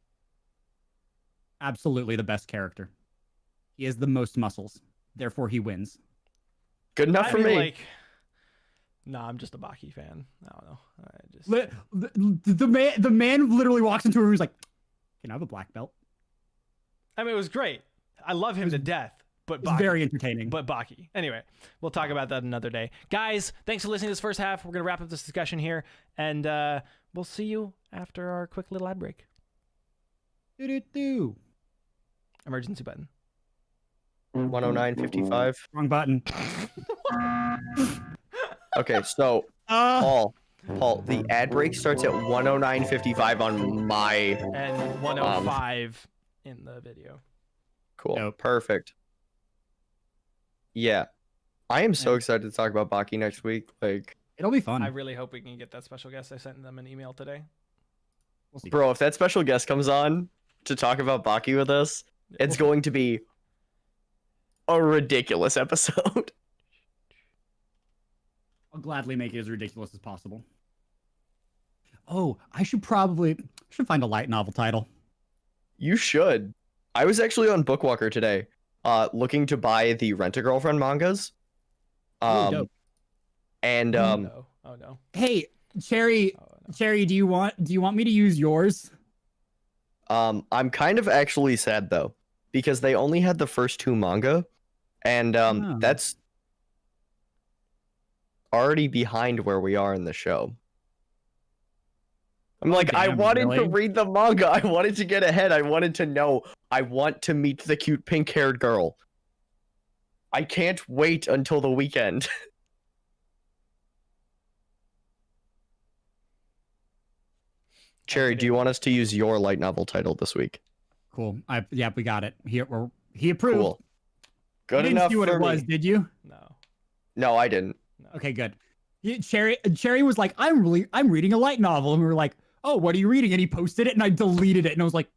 Absolutely the best character. He has the most muscles, therefore he wins. Good enough I for mean, me. like, nah, I'm just a Baki fan. I don't know. I just The man literally walks into a room. He's like, "Can I have a black belt?" I mean, it was great. I love him to death, but It's Baki. very entertaining. But Baki. Anyway, we'll talk about that another day. Guys, thanks for listening to this first half. We're going to wrap up this discussion here, and we'll see you after our quick little ad break. Do. Emergency button. 109.55. Wrong button. Okay, so Paul, the ad break starts at 109.55 on my. And 105 in the video. Cool. Nope. Perfect. Yeah. I am so And- excited to talk about Baki next week. Like, It'll be fun. I really hope we can get that special guest. I sent them an email today. We'll see. bro, if that special guest comes on to talk about Baki with us, it's going to be a ridiculous episode. I'll gladly make it as ridiculous as possible. Oh, I should find a light novel title. You should. I was actually on Bookwalker today, looking to buy the Rent-A-Girlfriend mangas. Ooh, dope. And Oh no. Hey, Cherry, Oh no. Cherry, do you want me to use yours? I'm kind of actually sad though, because they only had the first two manga, and Oh. that's already behind where we are in the show. I'm like, I damn, wanted really? to read the manga. I wanted to get ahead. I wanted to know. I want to meet the cute pink-haired girl. I can't wait until the weekend. Cherry, do you want us to use your light novel title this week? Cool. We got it. He approved. Cool. Good You didn't enough see what for it was, me. did you? No. No, I didn't. Okay, good. Cherry was like, I'm reading a light novel, and we were like, oh, what are you reading? And he posted it, and I deleted it, and I was like,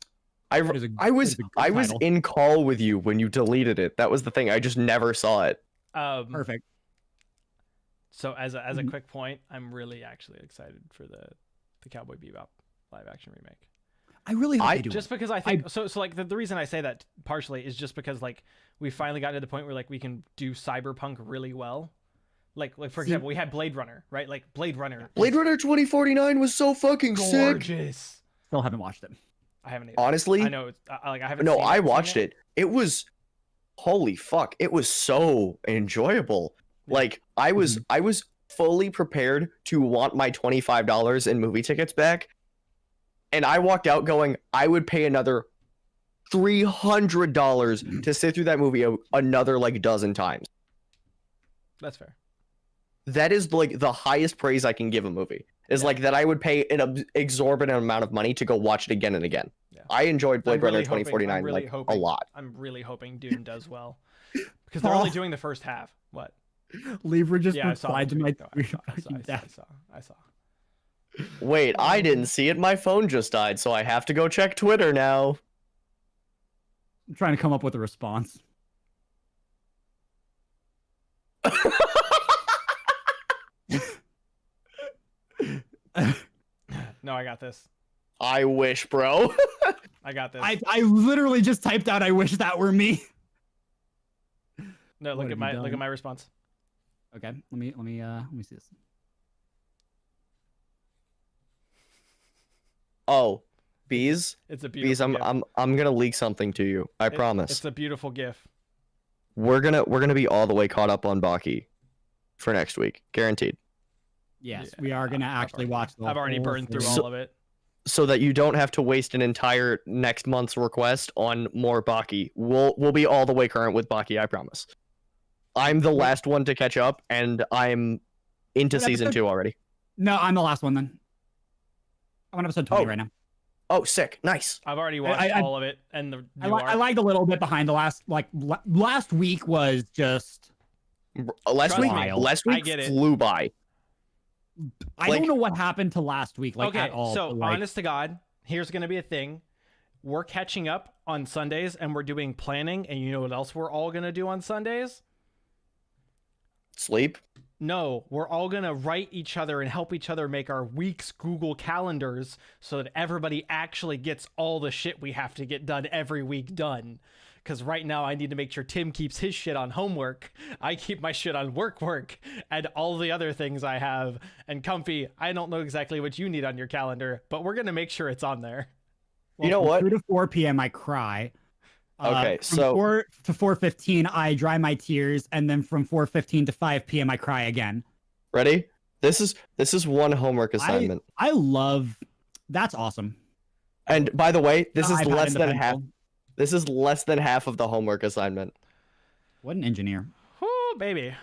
I that is a was good I was title. in call with you when you deleted it. That was the thing. I just never saw it. Perfect. So as a Mhm. quick point, I'm really actually excited for the Cowboy Bebop live action remake. I really hope I they do Just it. because I think so like the reason I say that partially is just because like we finally got to the point where like we can do cyberpunk really well. Like for See- example, we had Blade Runner, right? Like Blade Runner. Blade is Runner 2049 was so fucking sick. gorgeous. Still haven't watched it. I haven't either. Honestly, I know it's like I haven't no, seen I seen watched it. It was holy fuck. It was so enjoyable. Yeah. Like I was fully prepared to want my $25 in movie tickets back. And I walked out going, I would pay another $300 to sit through that movie another like dozen times. That's fair. That is like the highest praise I can give a movie. Is Yeah. like that I would pay an exorbitant amount of money to go watch it again and again. Yeah. I enjoyed Blade I'm really Runner hoping- 2049 I'm really like hoping- a lot. I'm really hoping Dune does well because they're only Paul. doing the first half. What? Libra just Yeah, I saw. replied the to my tweet, though. tweet. I saw. Wait, I didn't see it. My phone just died, so I have to go check Twitter now. I'm trying to come up with a response. No, I got this. I wish, bro. I got this. I literally just typed out, I wish that were me. No, What have you look done? at my response. Okay, let me see this. Oh, bees, It's a bees. beautiful. GIF. I'm gonna leak something to you. I promise. It's a beautiful GIF. We're gonna be all the way caught up on Baki for next week, guaranteed. Yes, Yeah, we are gonna I've actually already- watch the I've already whole burned through thing. all of it. So that you don't have to waste an entire next month's request on more Baki. We'll be all the way current with Baki, I promise. I'm the last one to catch up, and I'm into What season episode? 2 already. No, I'm the last one then. I'm on episode 20 Oh. right now. Oh, sick. Nice. I've already watched I- all of it, and the I, new I art. lagged a little bit behind. The last week was just. Last Trust week, me, last I week get it. flew by. I Like- don't know what happened to last week, like Okay, at all. so but, like, honest to God, here's gonna be a thing. We're catching up on Sundays, and we're doing planning. And you know what else we're all gonna do on Sundays? Sleep. No, we're all gonna write each other and help each other make our week's Google calendars so that everybody actually gets all the shit we have to get done every week done. Because right now I need to make sure Tim keeps his shit on homework, I keep my shit on work, and all the other things I have. And Comfy, I don't know exactly what you need on your calendar, but we're gonna make sure it's on there. You know from what? 2 to 4 p.m. I cry. Okay, from so- 4 to 4:15 I dry my tears, and then from 4:15 to 5 p.m. I cry again. Ready? This is one homework assignment. I love. That's awesome. And by the way, this is iPad less and the than pencil. half. This is less than half of the homework assignment. What an engineer. Whoo, baby.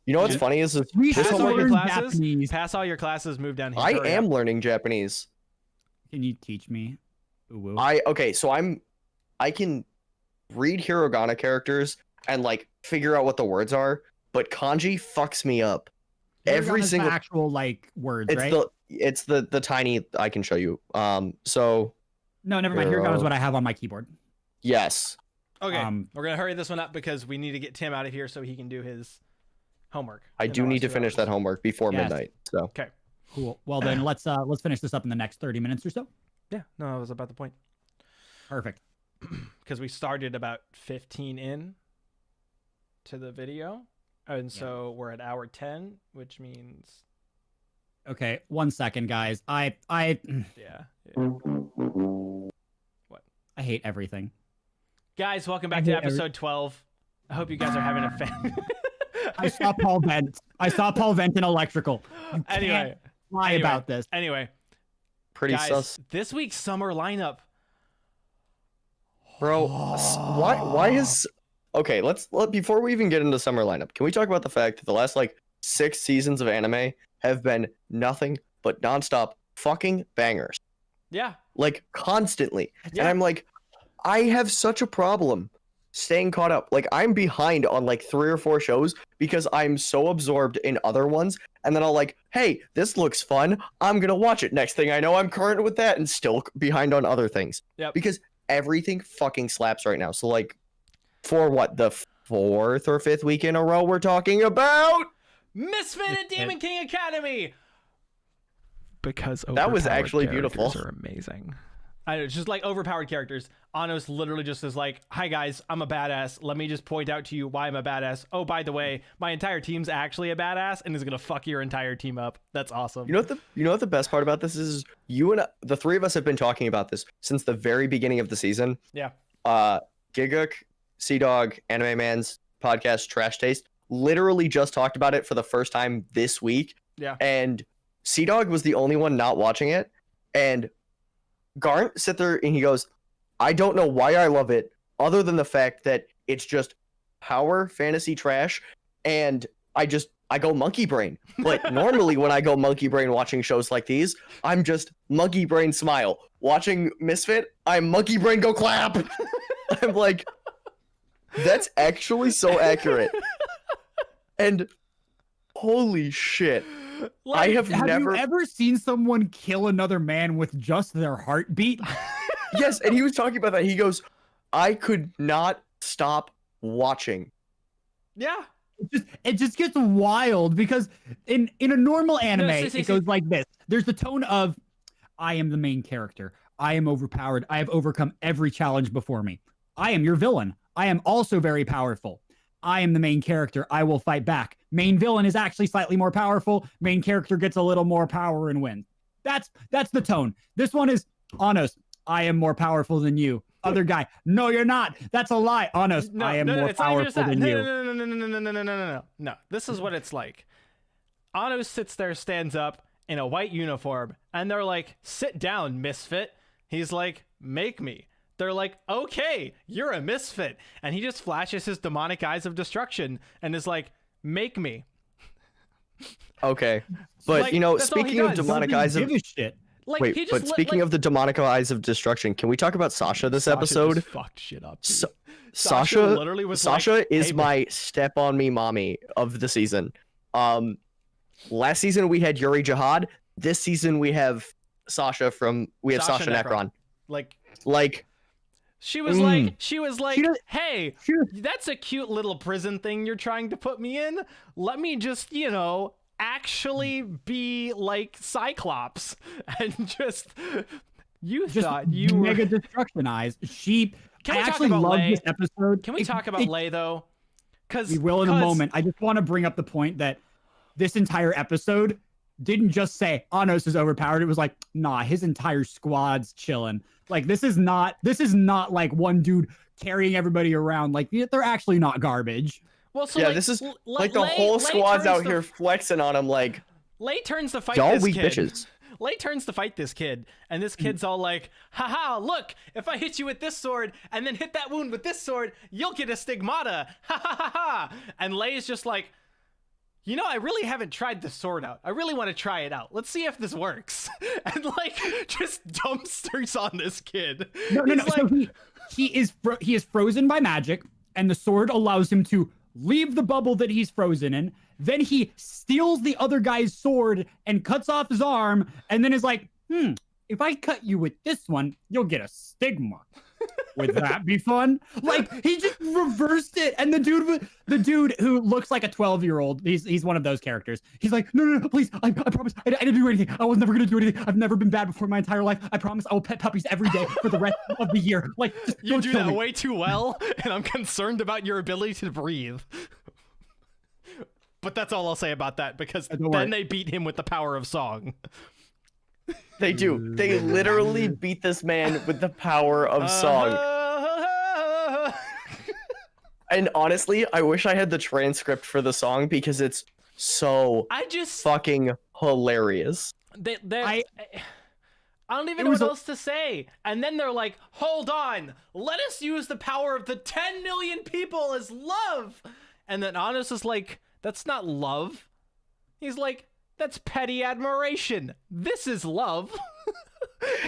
You know what's Yeah. funny is We this Pass should all homework your learn is, classes. Japanese. Pass all your classes. Move down here. I Hurry am up. learning Japanese. Can you teach me? Ooh, Okay, so I can read hiragana characters and like figure out what the words are, but kanji fucks me up. Every Hiragana's the single actual like words, it's right? the tiny I can show you. So No, never mind. Hiragana is Hero. what I have on my keyboard. yes. Okay, we're gonna hurry this one up because we need to get Tim out of here so he can do his homework. I in do the need last to 2 finish hours. that homework before Yes. midnight. So Okay. Cool. Well then, let's finish this up in the next 30 minutes or so. Yeah, no, that was about the point. Perfect. Because we started about 15 in to the video, and so we're at hour 10, which means Okay, 1 second, guys. I yeah. I hate everything. Guys, welcome back I to hate every- episode 12. I hope you guys are having a fan. I saw Paul Vent. I saw Paul Vent in electrical. You Anyway, can't lie anyway. about this. anyway, pretty guys, sus, this week's summer lineup. bro. Why is okay? Before we even get into summer lineup, can we talk about the fact that the last like 6 seasons of anime have been nothing but nonstop fucking bangers, Yeah, like constantly. And Yeah. I'm like, I have such a problem staying caught up. Like I'm behind on like 3 or 4 shows because I'm so absorbed in other ones. And then I'll like, hey, this looks fun. I'm gonna watch it. Next thing I know, I'm current with that and still behind on other things. Yep. Because everything fucking slaps right now. So like, for what, the 4th or 5th week in a row we're talking about? Misfit and Demon King Academy. Because That was overpowered actually characters beautiful. Are amazing. I know, just like overpowered characters. Anos literally just is like, "Hi guys, I'm a badass. Let me just point out to you why I'm a badass. Oh, by the way, my entire team's actually a badass and is gonna fuck your entire team up. That's awesome." You know what the best part about this is? You and the 3 of us have been talking about this since the very beginning of the season. Yeah. Giguk, Sea Dog, Anime Man's podcast Trash Taste literally just talked about it for the first time this week. Yeah. And Sea Dog was the only one not watching it. And Garnt sit there and he goes, I don't know why I love it, other than the fact that it's just power fantasy trash. And I go monkey brain. But normally when I go monkey brain watching shows like these, I'm just monkey brain smile. Watching Misfit, I'm monkey brain go clap. I'm like, that's actually so accurate. And holy shit. I have Have never you ever seen someone kill another man with just their heartbeat? Yes, and he was talking about that. He goes, I could not stop watching. Yeah. It just gets wild because in a normal anime, see. it goes like this. There's the tone of, I am the main character. I am overpowered. I have overcome every challenge before me. I am your villain. I am also very powerful. I am the main character. I will fight back. Main villain is actually slightly more powerful. Main character gets a little more power and wins. That's the tone. This one is Anos. I am more powerful than you. Other guy. No, you're not. That's a lie. Anos. I am more it's not even just powerful that. than you. No. This is what it's like. Anos sits there, stands up in a white uniform, and they're like, "Sit down, misfit." He's like, "Make me." They're like, "Okay, you're a misfit," and he just flashes his demonic eyes of destruction and is like, "Make me." Okay. But Like, you know, that's all he speaking of does. demonic Doesn't eyes of give a shit. Like Wait, he just but speaking of the demonic eyes of destruction, can we talk about Sasha this episode? just fucked shit up. Dude. Sasha literally was like, is "Hey, my step on me mommy of the season. Last season we had Yuri Jihad. This season we have Sasha Sasha Necron. Like she was like, hey, Sure. that's a cute little prison thing you're trying to put me in. Let me just, actually be like Cyclops and just thought you were mega destruction eyes. Can we I talk actually about love Lei? this episode. Can we talk about Lei though? Because we will in a moment. I just want to bring up the point that this entire episode didn't just say Anos is overpowered. It was like, nah, his entire squad's chilling. Like this is not like one dude carrying everybody around. Like they're actually not garbage. Well, so Yeah, this is like the whole squad's out here flexing on him like, Lei turns to fight y'all this weak kid. bitches. Lei turns to fight this kid, and this kid's all like, haha, look, if I hit you with this sword and then hit that wound with this sword, you'll get a stigmata. Ha ha ha ha. And Lei is just like, I really haven't tried the sword out. I really want to try it out. Let's see if this works. And like, just dumpsters on this kid. No. He's like, So he is frozen by magic, and the sword allows him to leave the bubble that he's frozen in. Then he steals the other guy's sword and cuts off his arm, and then is like, if I cut you with this one, you'll get a stigma. Would that be fun? Like he just reversed it, and the dude who looks like a 12-year-old, he's one of those characters. He's like, no, please, I promise, I didn't do anything. I was never gonna do anything. I've never been bad before in my entire life. I promise I will pet puppies every day for the rest of the year. Like just you don't do kill that me. way too well, and I'm concerned about your ability to breathe. But that's all I'll say about that, because Don't then worry. they beat him with the power of song. They do. They literally beat this man with the power of song. And honestly, I wish I had the transcript for the song because it's so I just fucking hilarious. I don't even know what else to say. And then they're like, hold on, let us use the power of the 10 million people as love. And then Anos is like, that's not love. He's like, that's petty admiration. This is love.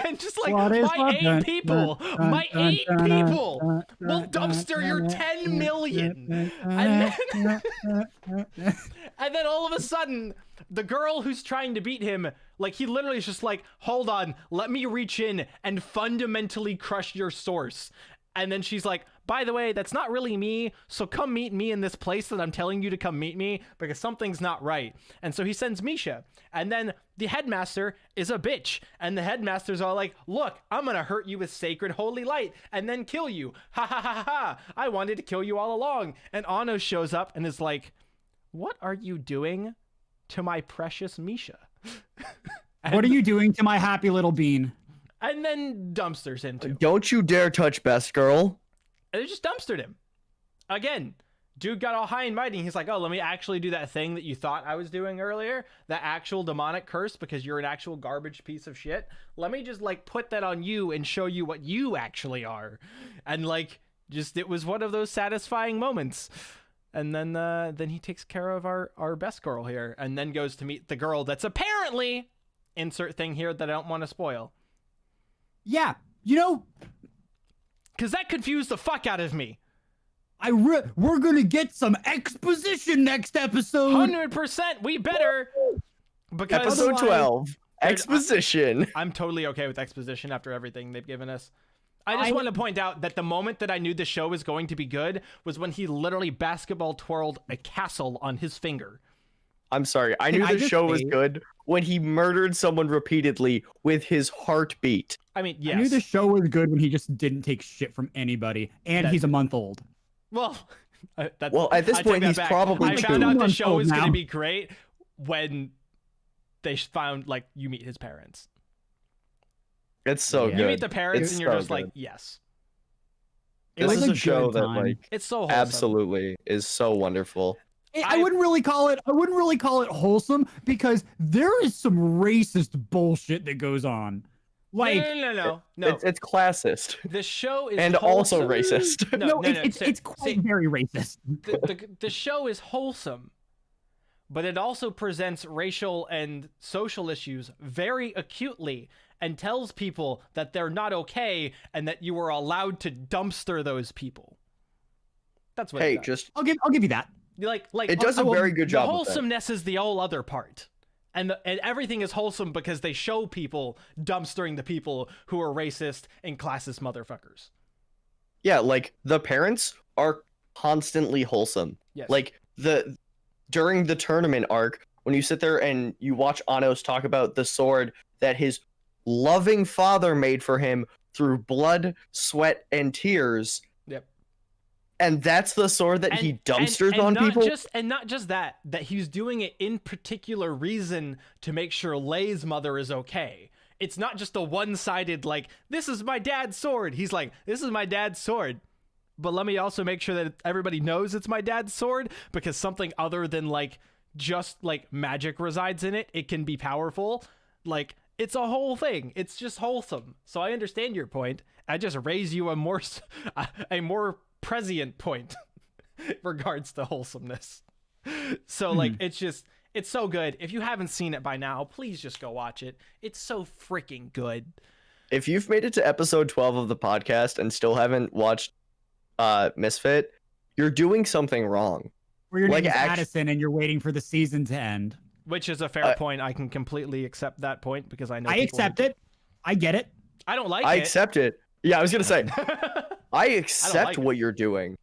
And just like, What is my love? 8 people, my 8 people will dumpster your 10 million. And then all of a sudden, the girl who's trying to beat him, like, he literally is just like, hold on, let me reach in and fundamentally crush your source. And then she's like, by the way, that's not really me, so come meet me in this place that I'm telling you to come meet me, because something's not right. And so he sends Misha. And then the headmaster is a bitch. And the headmaster's all like, look, I'm gonna hurt you with sacred holy light and then kill you. Ha ha ha ha. I wanted to kill you all along. And Anno shows up and is like, what are you doing to my precious Misha? What are you doing to my happy little bean? And then dumpsters him too. Don't you dare touch Best Girl. And they just dumpstered him. Again, dude got all high and mighty. He's like, oh, let me actually do that thing that you thought I was doing earlier. That actual demonic curse, because you're an actual garbage piece of shit. Let me just like put that on you and show you what you actually are. And like, just, it was one of those satisfying moments. And then he takes care of our best girl here, and then goes to meet the girl that's apparently, insert thing here that I don't want to spoil. Yeah, Because that confused the fuck out of me. we're gonna get some exposition next episode. 100%, we better. Because Episode 12. Exposition. I'm totally okay with exposition after everything they've given us. I just want to point out that the moment that I knew the show was going to be good was when he literally basketball twirled a castle on his finger. I'm sorry. I knew I the just show was say- good when he murdered someone repeatedly with his heartbeat. I mean, yes. I knew the show was good when he just didn't take shit from anybody, and he's a month old. Well, Well, at this I take point, that he's back. probably I 2 found out the months show old was going to now. be great when they found, like, you meet his parents. It's so Yeah. good. You meet the parents It's and you're so just like, good. yes. It This was is a a show good that time. like It's so wholesome. absolutely is so wonderful. I wouldn't really call it. I wouldn't really call it wholesome because there is some racist bullshit that goes on. Like, No. It's classist The show is and also wholesome. racist. No, it's quite very racist. the show is wholesome, but it also presents racial and social issues very acutely, and tells people that they're not okay and that you are allowed to dumpster those people. That's what. Hey, it does. just I'll give you that. like it does a very good job. The of that. wholesomeness is the whole other part. And everything is wholesome because they show people dumpstering the people who are racist and classist motherfuckers. Yeah, like the parents are constantly wholesome. Yes. Like during the tournament arc, when you sit there and you watch Anos talk about the sword that his loving father made for him through blood, sweat, and tears. Yep. And that's the sword that he dumpsters on not people. Not just that he's doing it in particular reason to make sure Lay's mother is okay. It's not just a one-sided, like, this is my dad's sword. He's like, this is my dad's sword. But let me also make sure that everybody knows it's my dad's sword, because something other than, like, just, like, magic resides in it. It can be powerful. Like, it's a whole thing. It's just wholesome. So I understand your point. I just raise you a more prescient point regards to wholesomeness. So, like, it's so good. If you haven't seen it by now, please just go watch it. It's so freaking good. If you've made it to episode 12 of the podcast and still haven't watched Misfit, you're doing something wrong. Or your Like, name is Addison and you're waiting for the season to end. Which is a fair point. I can completely accept that point because I know I accept it. I get it. I don't like I it. accept it. Yeah, I was gonna say, I accept like what you're doing.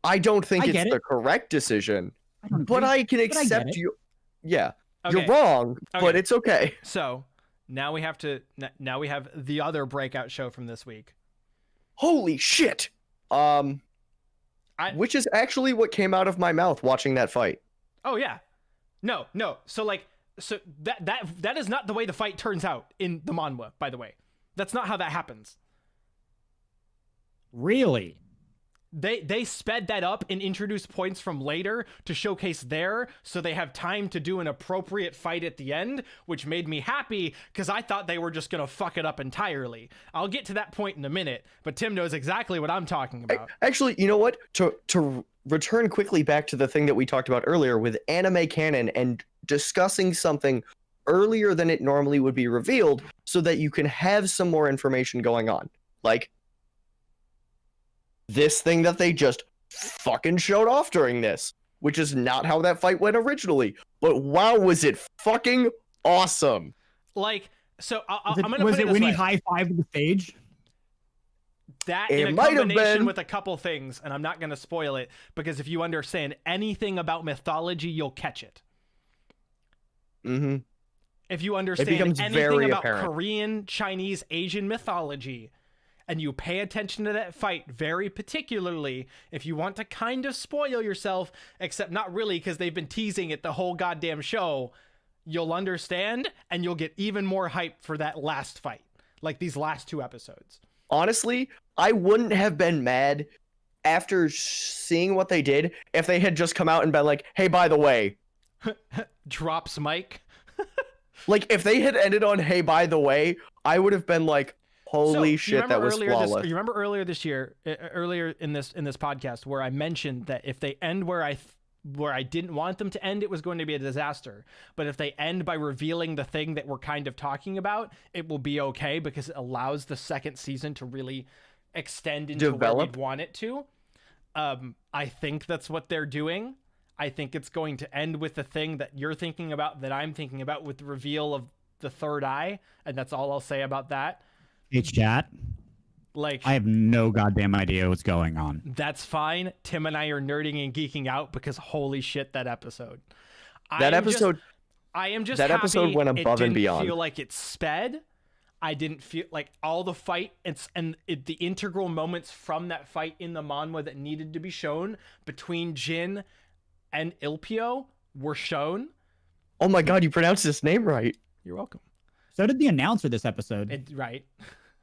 I don't think I get it's the it. correct decision, I don't but agree. I can I accept get it. you. Yeah, Okay. you're wrong, but Okay. it's okay. So now we have the other breakout show from this week. Holy shit! Which is actually what came out of my mouth watching that fight. Oh yeah. No. So that is not the way the fight turns out in the manhwa, by the way. That's not how that happens. Really? They sped that up and introduced points from later to showcase there, so they have time to do an appropriate fight at the end, which made me happy because I thought they were just gonna fuck it up entirely. I'll get to that point in a minute, but Tim knows exactly what I'm talking about. Actually, you know what? To return quickly back to the thing that we talked about earlier with anime canon and discussing something earlier than it normally would be revealed so that you can have some more information going on. Like this thing that they just fucking showed off during this, which is not how that fight went originally. But wow, was it fucking awesome. Like, so I'm Was it, gonna was put it it this when he way. high-fived the stage? That It in a might have combination been. with a couple things, and I'm not going to spoil it, because if you understand anything about mythology, you'll catch it. Mm-hmm. If you understand becomes anything very about apparent. Korean, Chinese, Asian mythology, and you pay attention to that fight very particularly, if you want to kind of spoil yourself, except not really because they've been teasing it the whole goddamn show, you'll understand, and you'll get even more hype for that last fight, like these last 2 episodes. Honestly, I wouldn't have been mad after seeing what they did if they had just come out and been like, hey, by the way. Drops mic. Like, if they had ended on, hey, by the way, I would have been like, holy shit, that was flawless. You remember earlier this year, earlier in this podcast, where I mentioned that if they end where I didn't want them to end, it was going to be a disaster. But if they end by revealing the thing that we're kind of talking about, it will be okay because it allows the second season to really extend into where Develop. we'd want it to. I think that's what they're doing. I think it's going to end with the thing that you're thinking about, that I'm thinking about, with the reveal of the third eye. And that's all I'll say about that. Hey, chat. Like, I have no goddamn idea what's going on. that's fine. Tim and I are nerding and geeking out because holy shit, that episode. That episode, I am just that happy episode went above it and didn't beyond. feel like it sped. I didn't feel like all the fight the integral moments from that fight in the manhwa that needed to be shown between Jin and Ilpio were shown. oh my god, you pronounced his name right. You're welcome. So did the announcer this episode. Right.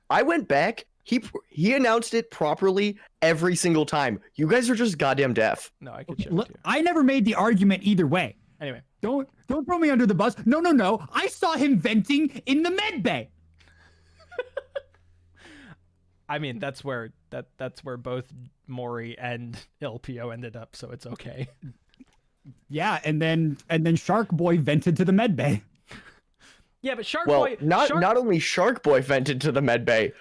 I went back. He announced it properly every single time. You guys are just goddamn deaf. No, I could show Look, it to you. I never made the argument either way. Anyway, Don't throw me under the bus. No. I saw him venting in the med bay. I mean that's where both Mori and Ilpio ended up, so it's okay. Yeah, and then Shark Boy vented to the med bay. Yeah, but Shark Well, Boy. not only Shark Boy vented to the med bay,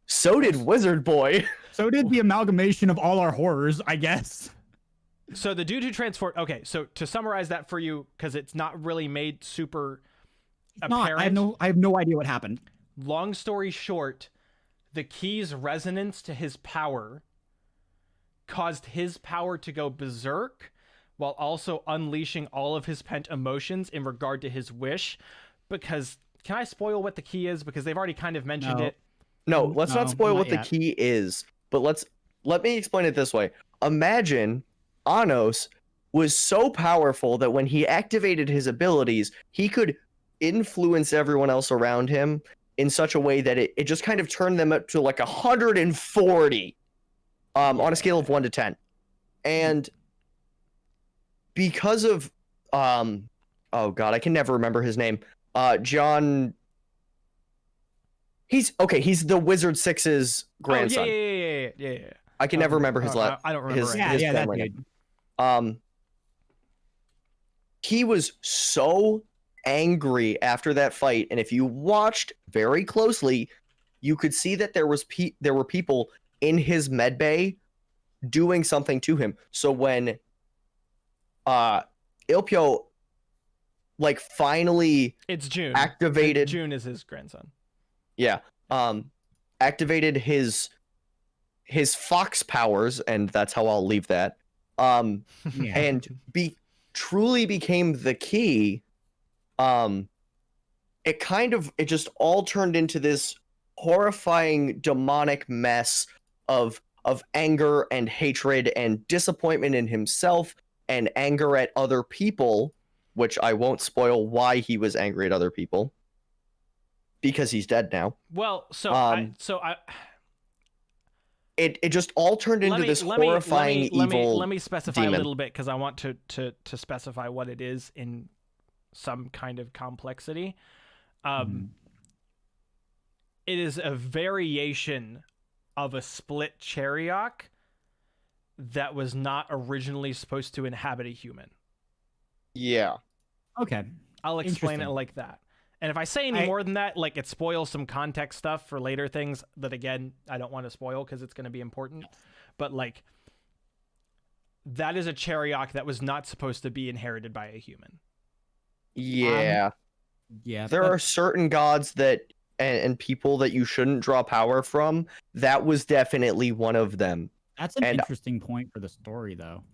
so did Wizard Boy. So did the amalgamation of all our horrors, I guess. So the dude who transformed. Okay, so to summarize that for you, because it's not really made super apparent. I have no idea what happened. Long story short, the key's resonance to his power caused his power to go berserk, while also unleashing all of his pent emotions in regard to his wish. Because can I spoil what the key is? Because they've already kind of mentioned No. it. No, let's not spoil what yet. the key is, but let me explain it this way. Imagine Anos was so powerful that when he activated his abilities, he could influence everyone else around him in such a way that it just kind of turned them up to like 140 on a scale of 1 to 10. And because of oh god, I can never remember his name. John. He's the Wizard Six's grandson. Oh, yeah. I can never remember his last. I don't remember. his- His, That family dude. name. He was so angry after that fight, and if you watched very closely, you could see that there were people in his med bay doing something to him. So when Ilpio like finally it's June. activated June is his grandson. Yeah. Activated his fox powers, and that's how I'll leave that. Yeah. And truly became the key. It just all turned into this horrifying demonic mess of anger and hatred and disappointment in himself and anger at other people, which I won't spoil why he was angry at other people. Because he's dead now. Well, It just all turned into this horrifying evil. Let me specify demon. a little bit, because I want to specify what it is in some kind of complexity. It is a variation of a split Cheriok that was not originally supposed to inhabit a human. Yeah. Okay. I'll explain it Interesting. like that. And if I say any more than that, like, it spoils some context stuff for later things that, again, I don't want to spoil because it's going to be important. But, like, that is a Cheriok that was not supposed to be inherited by a human. Yeah. Yeah. There are certain gods that and people that you shouldn't draw power from. That was definitely one of them. That's an and- interesting point for the story, though.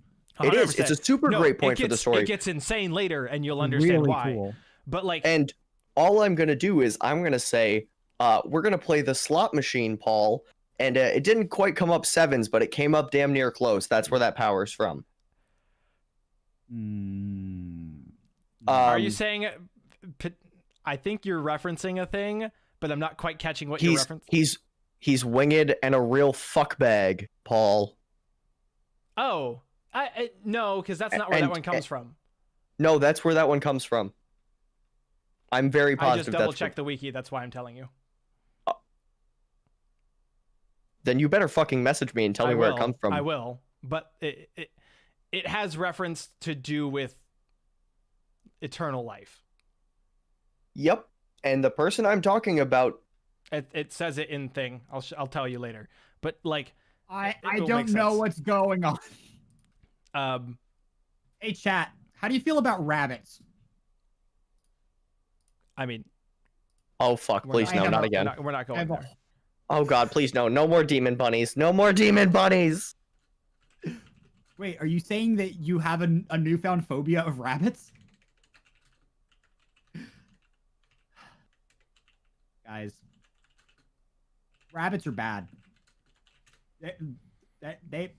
It is. 100%. It's a super great point for the story. It gets insane later, and you'll understand Really why. cool. But, like, And all I'm going to do is I'm going to say, we're going to play the slot machine, Paul. And it didn't quite come up sevens, but it came up damn near close. That's where that power's from. are you saying... I think you're referencing a thing, but I'm not quite catching what you're referencing. He's winged and a real fuckbag, Paul. Oh, no, because that's not where that one comes from. No, that's where that one comes from. I'm very I positive just double checked the wiki. That's why I'm telling you. Then you better fucking message me and tell me where it comes from. I will, but it has reference to do with eternal life. Yep. And the person I'm talking about. It says it in thing. I'll tell you later. But like, I will don't make know sense. what's going on. Hey, chat. How do you feel about rabbits? I mean, Oh fuck! we're Please no, not again. We're not going there. Oh god, please no! No more demon bunnies! No more demon bunnies! Wait, are you saying that you have a newfound phobia of rabbits? Guys, rabbits are bad. They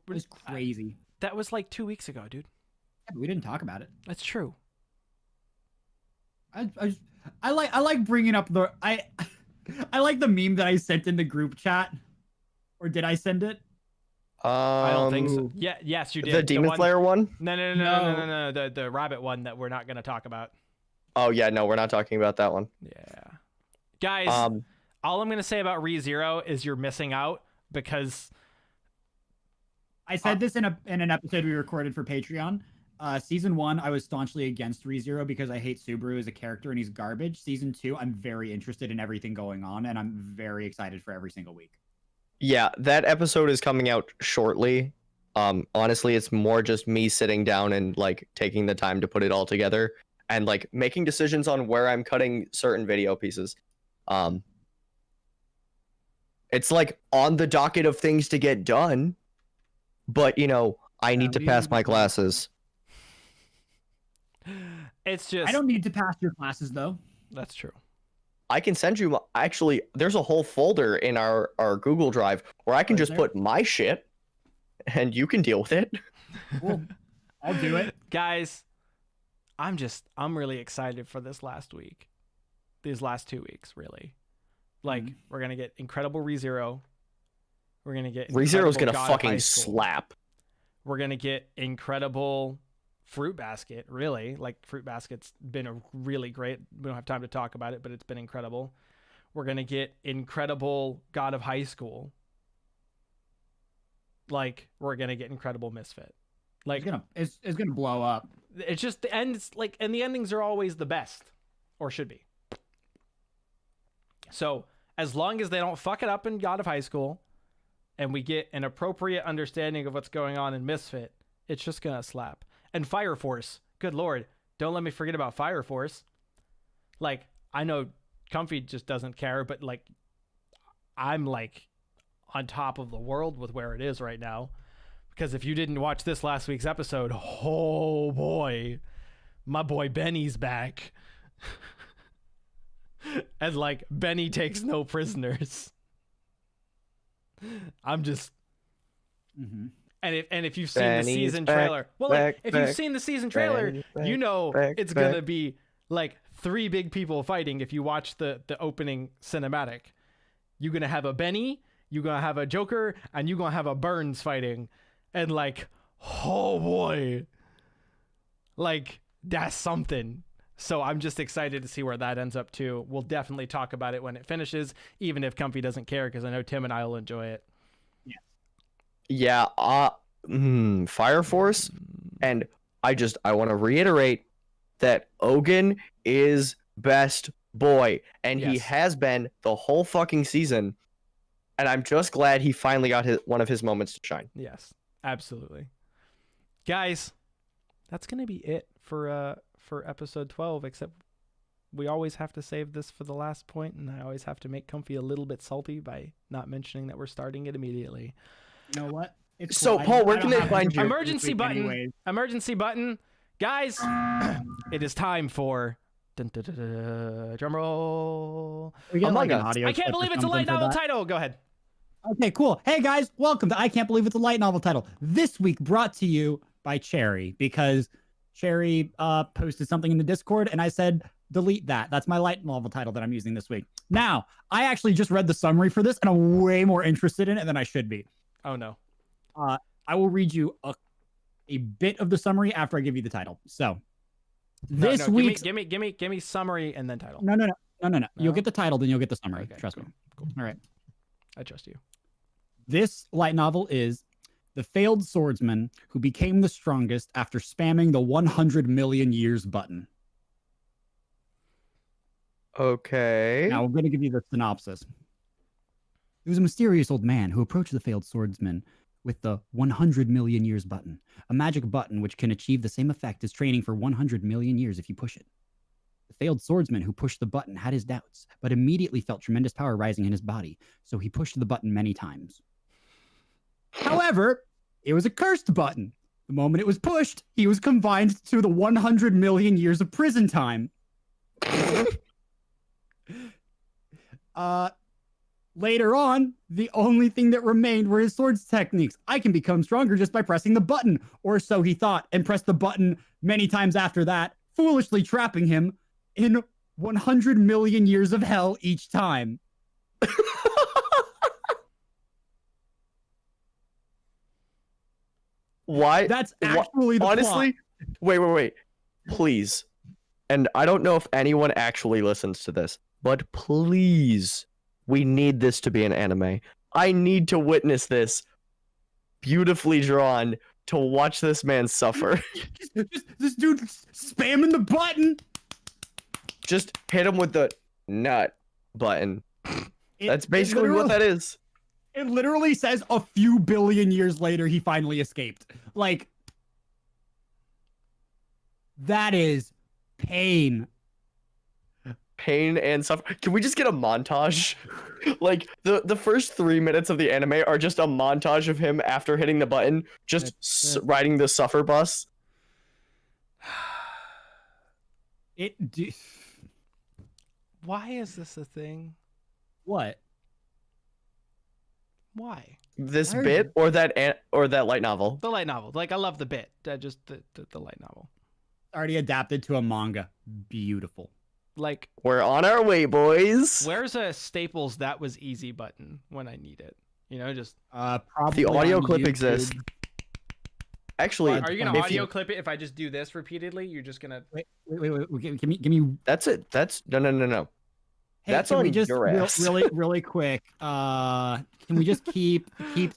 it's crazy. That was like 2 weeks ago, dude. Yeah, but we didn't talk about it. That's true. I like bringing up the I like the meme that I sent in the group chat, or did I send it? I don't think so. Yeah, yes, you did. The Demon one... Slayer one? No. The rabbit one that we're not going to talk about. Oh yeah, no, we're not talking about that one. Yeah, guys. All I'm going to say about ReZero is you're missing out because I said this in an episode we recorded for Patreon. Season 1, I was staunchly against ReZero because I hate Subaru as a character and he's garbage. Season 2, I'm very interested in everything going on and I'm very excited for every single week. Yeah, that episode is coming out shortly. Honestly, it's more just me sitting down and like taking the time to put it all together and like making decisions on where I'm cutting certain video pieces. It's like on the docket of things to get done, but you know, I need to pass my classes. It's just I don't need to pass your classes though. that's true. I can send you actually there's a whole folder in our Google Drive where I can Oh, is just there? put my shit and you can deal with it. Cool. I'll do it. Guys, I'm really excited for this last week. These last 2 weeks, really. Like, we're gonna get incredible ReZero. We're gonna get ReZero's gonna incredible God of High fucking School. slap. We're gonna get incredible Fruit Basket, really. Like, Fruit Basket's been a really great. We don't have time to talk about it, but it's been incredible. We're gonna get incredible God of High School. Like, we're gonna get incredible Misfit. Like, It's gonna blow up. it's just the ends, like, and the endings are always the best, or should be. So as long as they don't fuck it up in God of High School, and we get an appropriate understanding of what's going on in Misfit, it's just gonna slap. And Fire Force, good lord, don't let me forget about Fire Force. Like, I know Comfy just doesn't care, but like, I'm like on top of the world with where it is right now. Because if you didn't watch this last week's episode, oh boy, my boy Benny's back. And like, Benny takes no prisoners. I'm just Mm-hmm. and if you've seen Benny's the season back, trailer, well, back, if back. you've seen the season trailer, Benny's back, you know back, it's back. gonna be like 3 big people fighting. If you watch the opening cinematic, you're gonna have a Benny, you're gonna have a Joker, and you're gonna have a Burns fighting, and like, oh boy, like that's something. So I'm just excited to see where that ends up too. We'll definitely talk about it when it finishes, even if Comfy doesn't care, because I know Tim and I will enjoy it. Yeah, Fire Force, and I want to reiterate that Ogun is best boy, and he Yes. has been the whole fucking season, and I'm just glad he finally got one of his moments to shine. Yes, absolutely. Guys, that's going to be it for episode 12, except we always have to save this for the last point, and I always have to make Comfy a little bit salty by not mentioning that we're starting it immediately. You know what? It's So, cool. Paul, where I can don't they have find to you? this Emergency week button. anyways. Emergency button. Guys, it is time for drum roll. We get, Among like, an Us. audio I can't clip or believe it's a something light for novel that? title. Go ahead. Okay, cool. Hey guys, welcome to I Can't Believe It's a Light Novel Title. This week brought to you by Cherry, because Cherry posted something in the Discord and I said, delete that. That's my light novel title that I'm using this week. Now, I actually just read the summary for this and I'm way more interested in it than I should be. Oh no. I will read you a bit of the summary after I give you the title. So, No, this no, week's give me summary and then title. No. No? You'll get the title, then you'll get the summary. Okay, Trust cool, me. cool. All right. I trust you. This light novel is the failed swordsman who became the strongest after spamming the 100 million years button. Okay. Now, I'm going to give you the synopsis. There was a mysterious old man who approached the failed swordsman with the 100 million years button, a magic button which can achieve the same effect as training for 100 million years if you push it. The failed swordsman who pushed the button had his doubts, but immediately felt tremendous power rising in his body, so he pushed the button many times. However, it was a cursed button. The moment it was pushed, he was confined to the 100 million years of prison time. Later on, the only thing that remained were his swords techniques. I can become stronger just by pressing the button, or so he thought, and pressed the button many times after that, foolishly trapping him in 100 million years of hell each time. Why? That's actually the Honestly, wait. Please. And I don't know if anyone actually listens to this, but please, we need this to be an anime. I need to witness this beautifully drawn to watch this man suffer. Just this dude spamming the button. Just hit him with the nut button. It- That's it basically what that is. It literally says a few billion years later he finally escaped. Like, that is pain. Pain and suffer. Can we just get a montage? Like the first 3 minutes of the anime are just a montage of him after hitting the button, just riding the suffer bus. Why is this a thing? What? Why? This Why are bit you- or that light novel. The light novel. Like, I love the bit. Just the light novel. Already adapted to a manga. Beautiful. Like, We're on our way, boys. where's a Staples that was easy button when I need it? You know, just Probably The audio on clip YouTube. exists. Actually, are you gonna if audio clip it if I just do this repeatedly? You're just gonna Wait. Give me. That's it. That's no. Hey, That's can we on just your ass. really quick? Can we just keep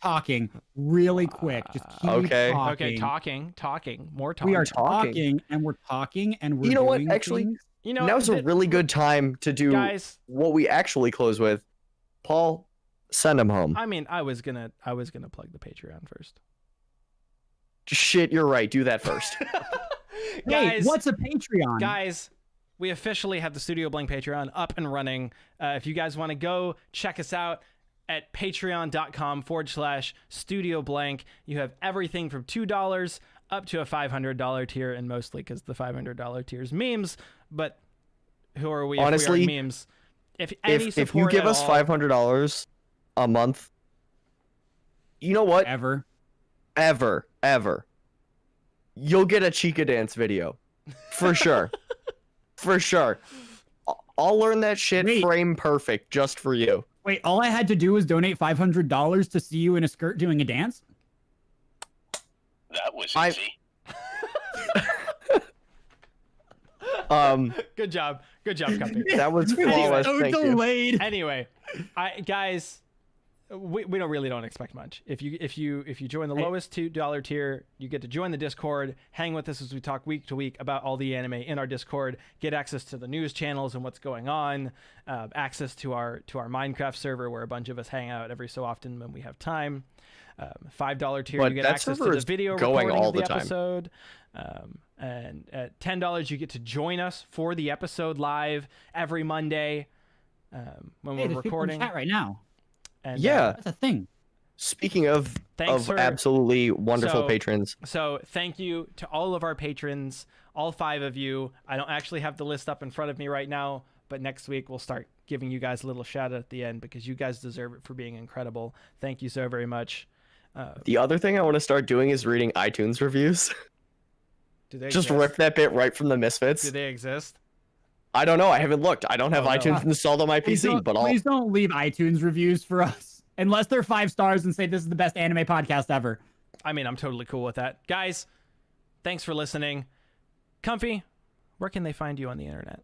talking really quick? Just keep Okay. talking. talking, more talking. We are Talking. talking and we're talking and we're You know what? doing Actually, things. You know, Now's a really good time to do guys. what we actually close with. Paul, send him home. I mean, I was gonna plug the Patreon first. Shit, you're right. Do that first. Hey, Guys, what's a Patreon? guys, we officially have the Studio Blank Patreon up and running. If you guys want to go check us out at patreon.com/Studio Blank, you have everything from $2 up to a $500 tier, and mostly because the $500 tier is memes. But who are we? Honestly, if we are memes. If any if you support give at us all- $500 a month, you know what? Ever. Ever, you'll get a Chica dance video, for sure, for sure. I'll learn that shit Wait. frame perfect just for you. Wait, all I had to do was donate $500 to see you in a skirt doing a dance? That was I- easy. Good job, Cuppy. That was flawless. So Thank you. delayed. Anyway, guys, we don't expect much. If you join the lowest $2 tier, you get to join the Discord, hang with us as we talk week to week about all the anime in our Discord, get access to the news channels and what's going on, access to our Minecraft server where a bunch of us hang out every so often when we have time. $5 tier, But you get that access to server the is video going recording all of the the time. episode. And at $10, you get to join us for the episode live every Monday when Hey, we're there's people in recording. chat right now. And, Yeah. That's a thing. Speaking of Thanks for- absolutely wonderful So- patrons, So thank you to all of our patrons, all 5 of you. I don't actually have the list up in front of me right now, but next week we'll start giving you guys a little shout out at the end because you guys deserve it for being incredible. Thank you so very much. the other thing I want to start doing is reading iTunes reviews. Do they Just exist? rip that bit right from the Misfits. Do they exist? I don't know. I haven't looked. I don't have Oh, no. iTunes installed on my PC, but I'll. Please don't leave iTunes reviews for us unless they're 5 stars and say this is the best anime podcast ever. I mean, I'm totally cool with that. Guys, thanks for listening. Comfy, where can they find you on the internet?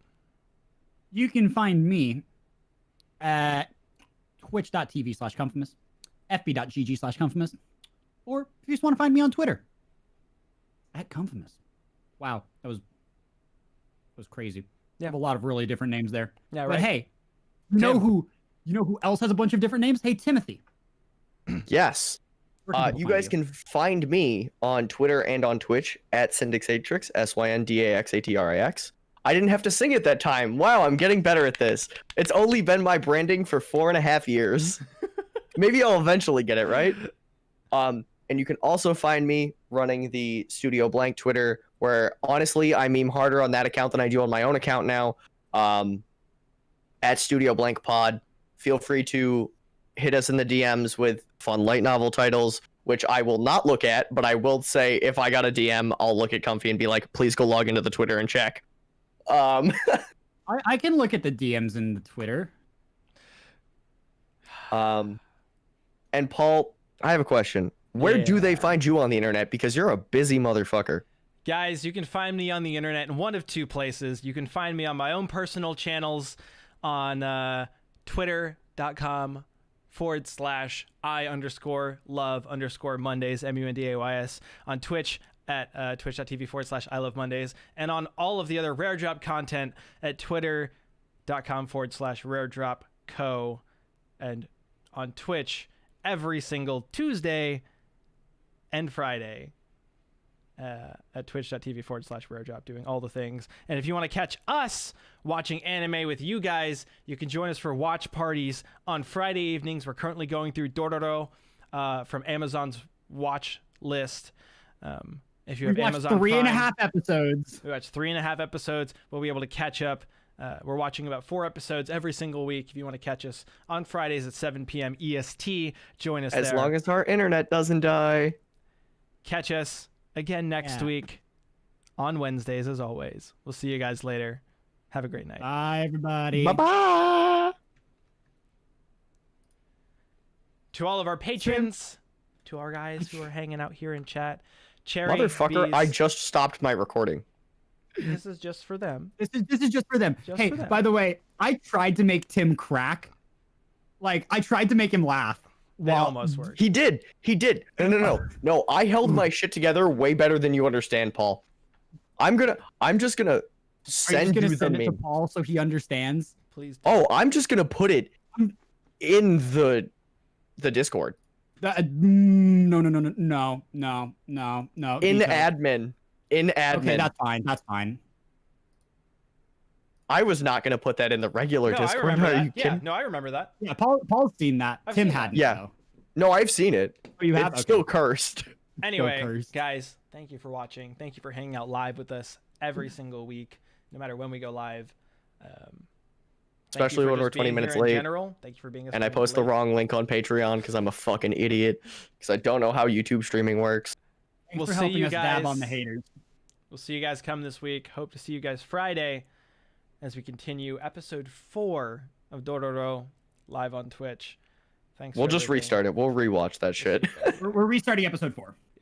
You can find me at twitch.tv/Comfimus, fb.gg/Comfimus, or if you just want to find me on Twitter at Comfimus. Wow, that was crazy. Yeah. I have a lot of really different names there. Yeah, But right. hey, you know Tim. who else has a bunch of different names? Hey, Timothy. Yes. Where can people You find guys can find me on Twitter and on Twitch at Syndaxatrix, SYNDAXATRIX. I didn't have to sing it that time. Wow, I'm getting better at this. It's only been my branding for 4.5 years. Maybe I'll eventually get it right. And you can also find me running the Studio Blank Twitter, where honestly I meme harder on that account than I do on my own account now. At Studio Blank Pod. Feel free to hit us in the DMs with fun light novel titles, which I will not look at, but I will say if I got a DM, I'll look at Comfy and be like, please go log into the Twitter and check. I can look at the DMs in the Twitter. And Paul, I have a question. Where do they Yeah. find you on the internet? Because you're a busy motherfucker. Guys, you can find me on the internet in one of 2 places. You can find me on my own personal channels on twitter.com/ twitch.tv/I_love_Mondays, MUNDAYS, on Twitch at twitch.tv/I love Mondays, and on all of the other Rare Drop content at twitter.com/raredropco, and on Twitch every single Tuesday and Friday at twitch.tv/raredrop, doing all the things. And if you want to catch us watching anime with you guys, you can join us for watch parties on Friday evenings. We're currently going through Dororo from Amazon's watch list. If you have We watched Amazon three and a Prime, half episodes. we watched 3.5 episodes. We'll be able to catch up. We're watching about 4 episodes every single week. If you want to catch us on Fridays at 7 p.m. EST, join us As there. long as our internet doesn't die. Catch us again next Yeah. week on Wednesdays, as always. We'll see you guys later. Have a great night. Bye, everybody. Bye-bye. To all of our patrons, to our guys who are hanging out here in chat, Cherry Motherfucker, Bees, I just stopped my recording. this is just for them. This is just for them. Just Hey, for them. by the way, I tried to make Tim crack. Like, I tried to make him laugh. It almost worked. He did. No, I held my shit together way better than you understand, Paul. I'm just gonna Are you send just gonna you the send it to meme. Paul so he understands? Please. Oh, I'm just gonna put it in the Discord. No. In because- admin. In admin. Okay, that's fine. That's fine. I was not gonna put that in the regular No, I Discord. remember Are that. you Yeah, kidding? no, I remember that. Yeah, Paul's seen that. I've Tim seen that. hadn't. Yeah. though. No, I've seen it. Oh, you have? It's Okay. still cursed. Anyway, cursed. guys, thank you for watching. Thank you for hanging out live with us every single week, no matter when we go live. Thank you Especially for when just we're 20 being minutes here in late. general. Thank you for being. And I post the wrong link on Patreon because I'm a fucking idiot. Because I don't know how YouTube streaming works. Thanks We'll for see helping you us dab on guys. the haters. We'll see you guys come this week. Hope to see you guys Friday as we continue episode 4 of Dororo live on Twitch. Thanks. We'll for just everything. restart it. We'll rewatch that shit. We're restarting episode 4.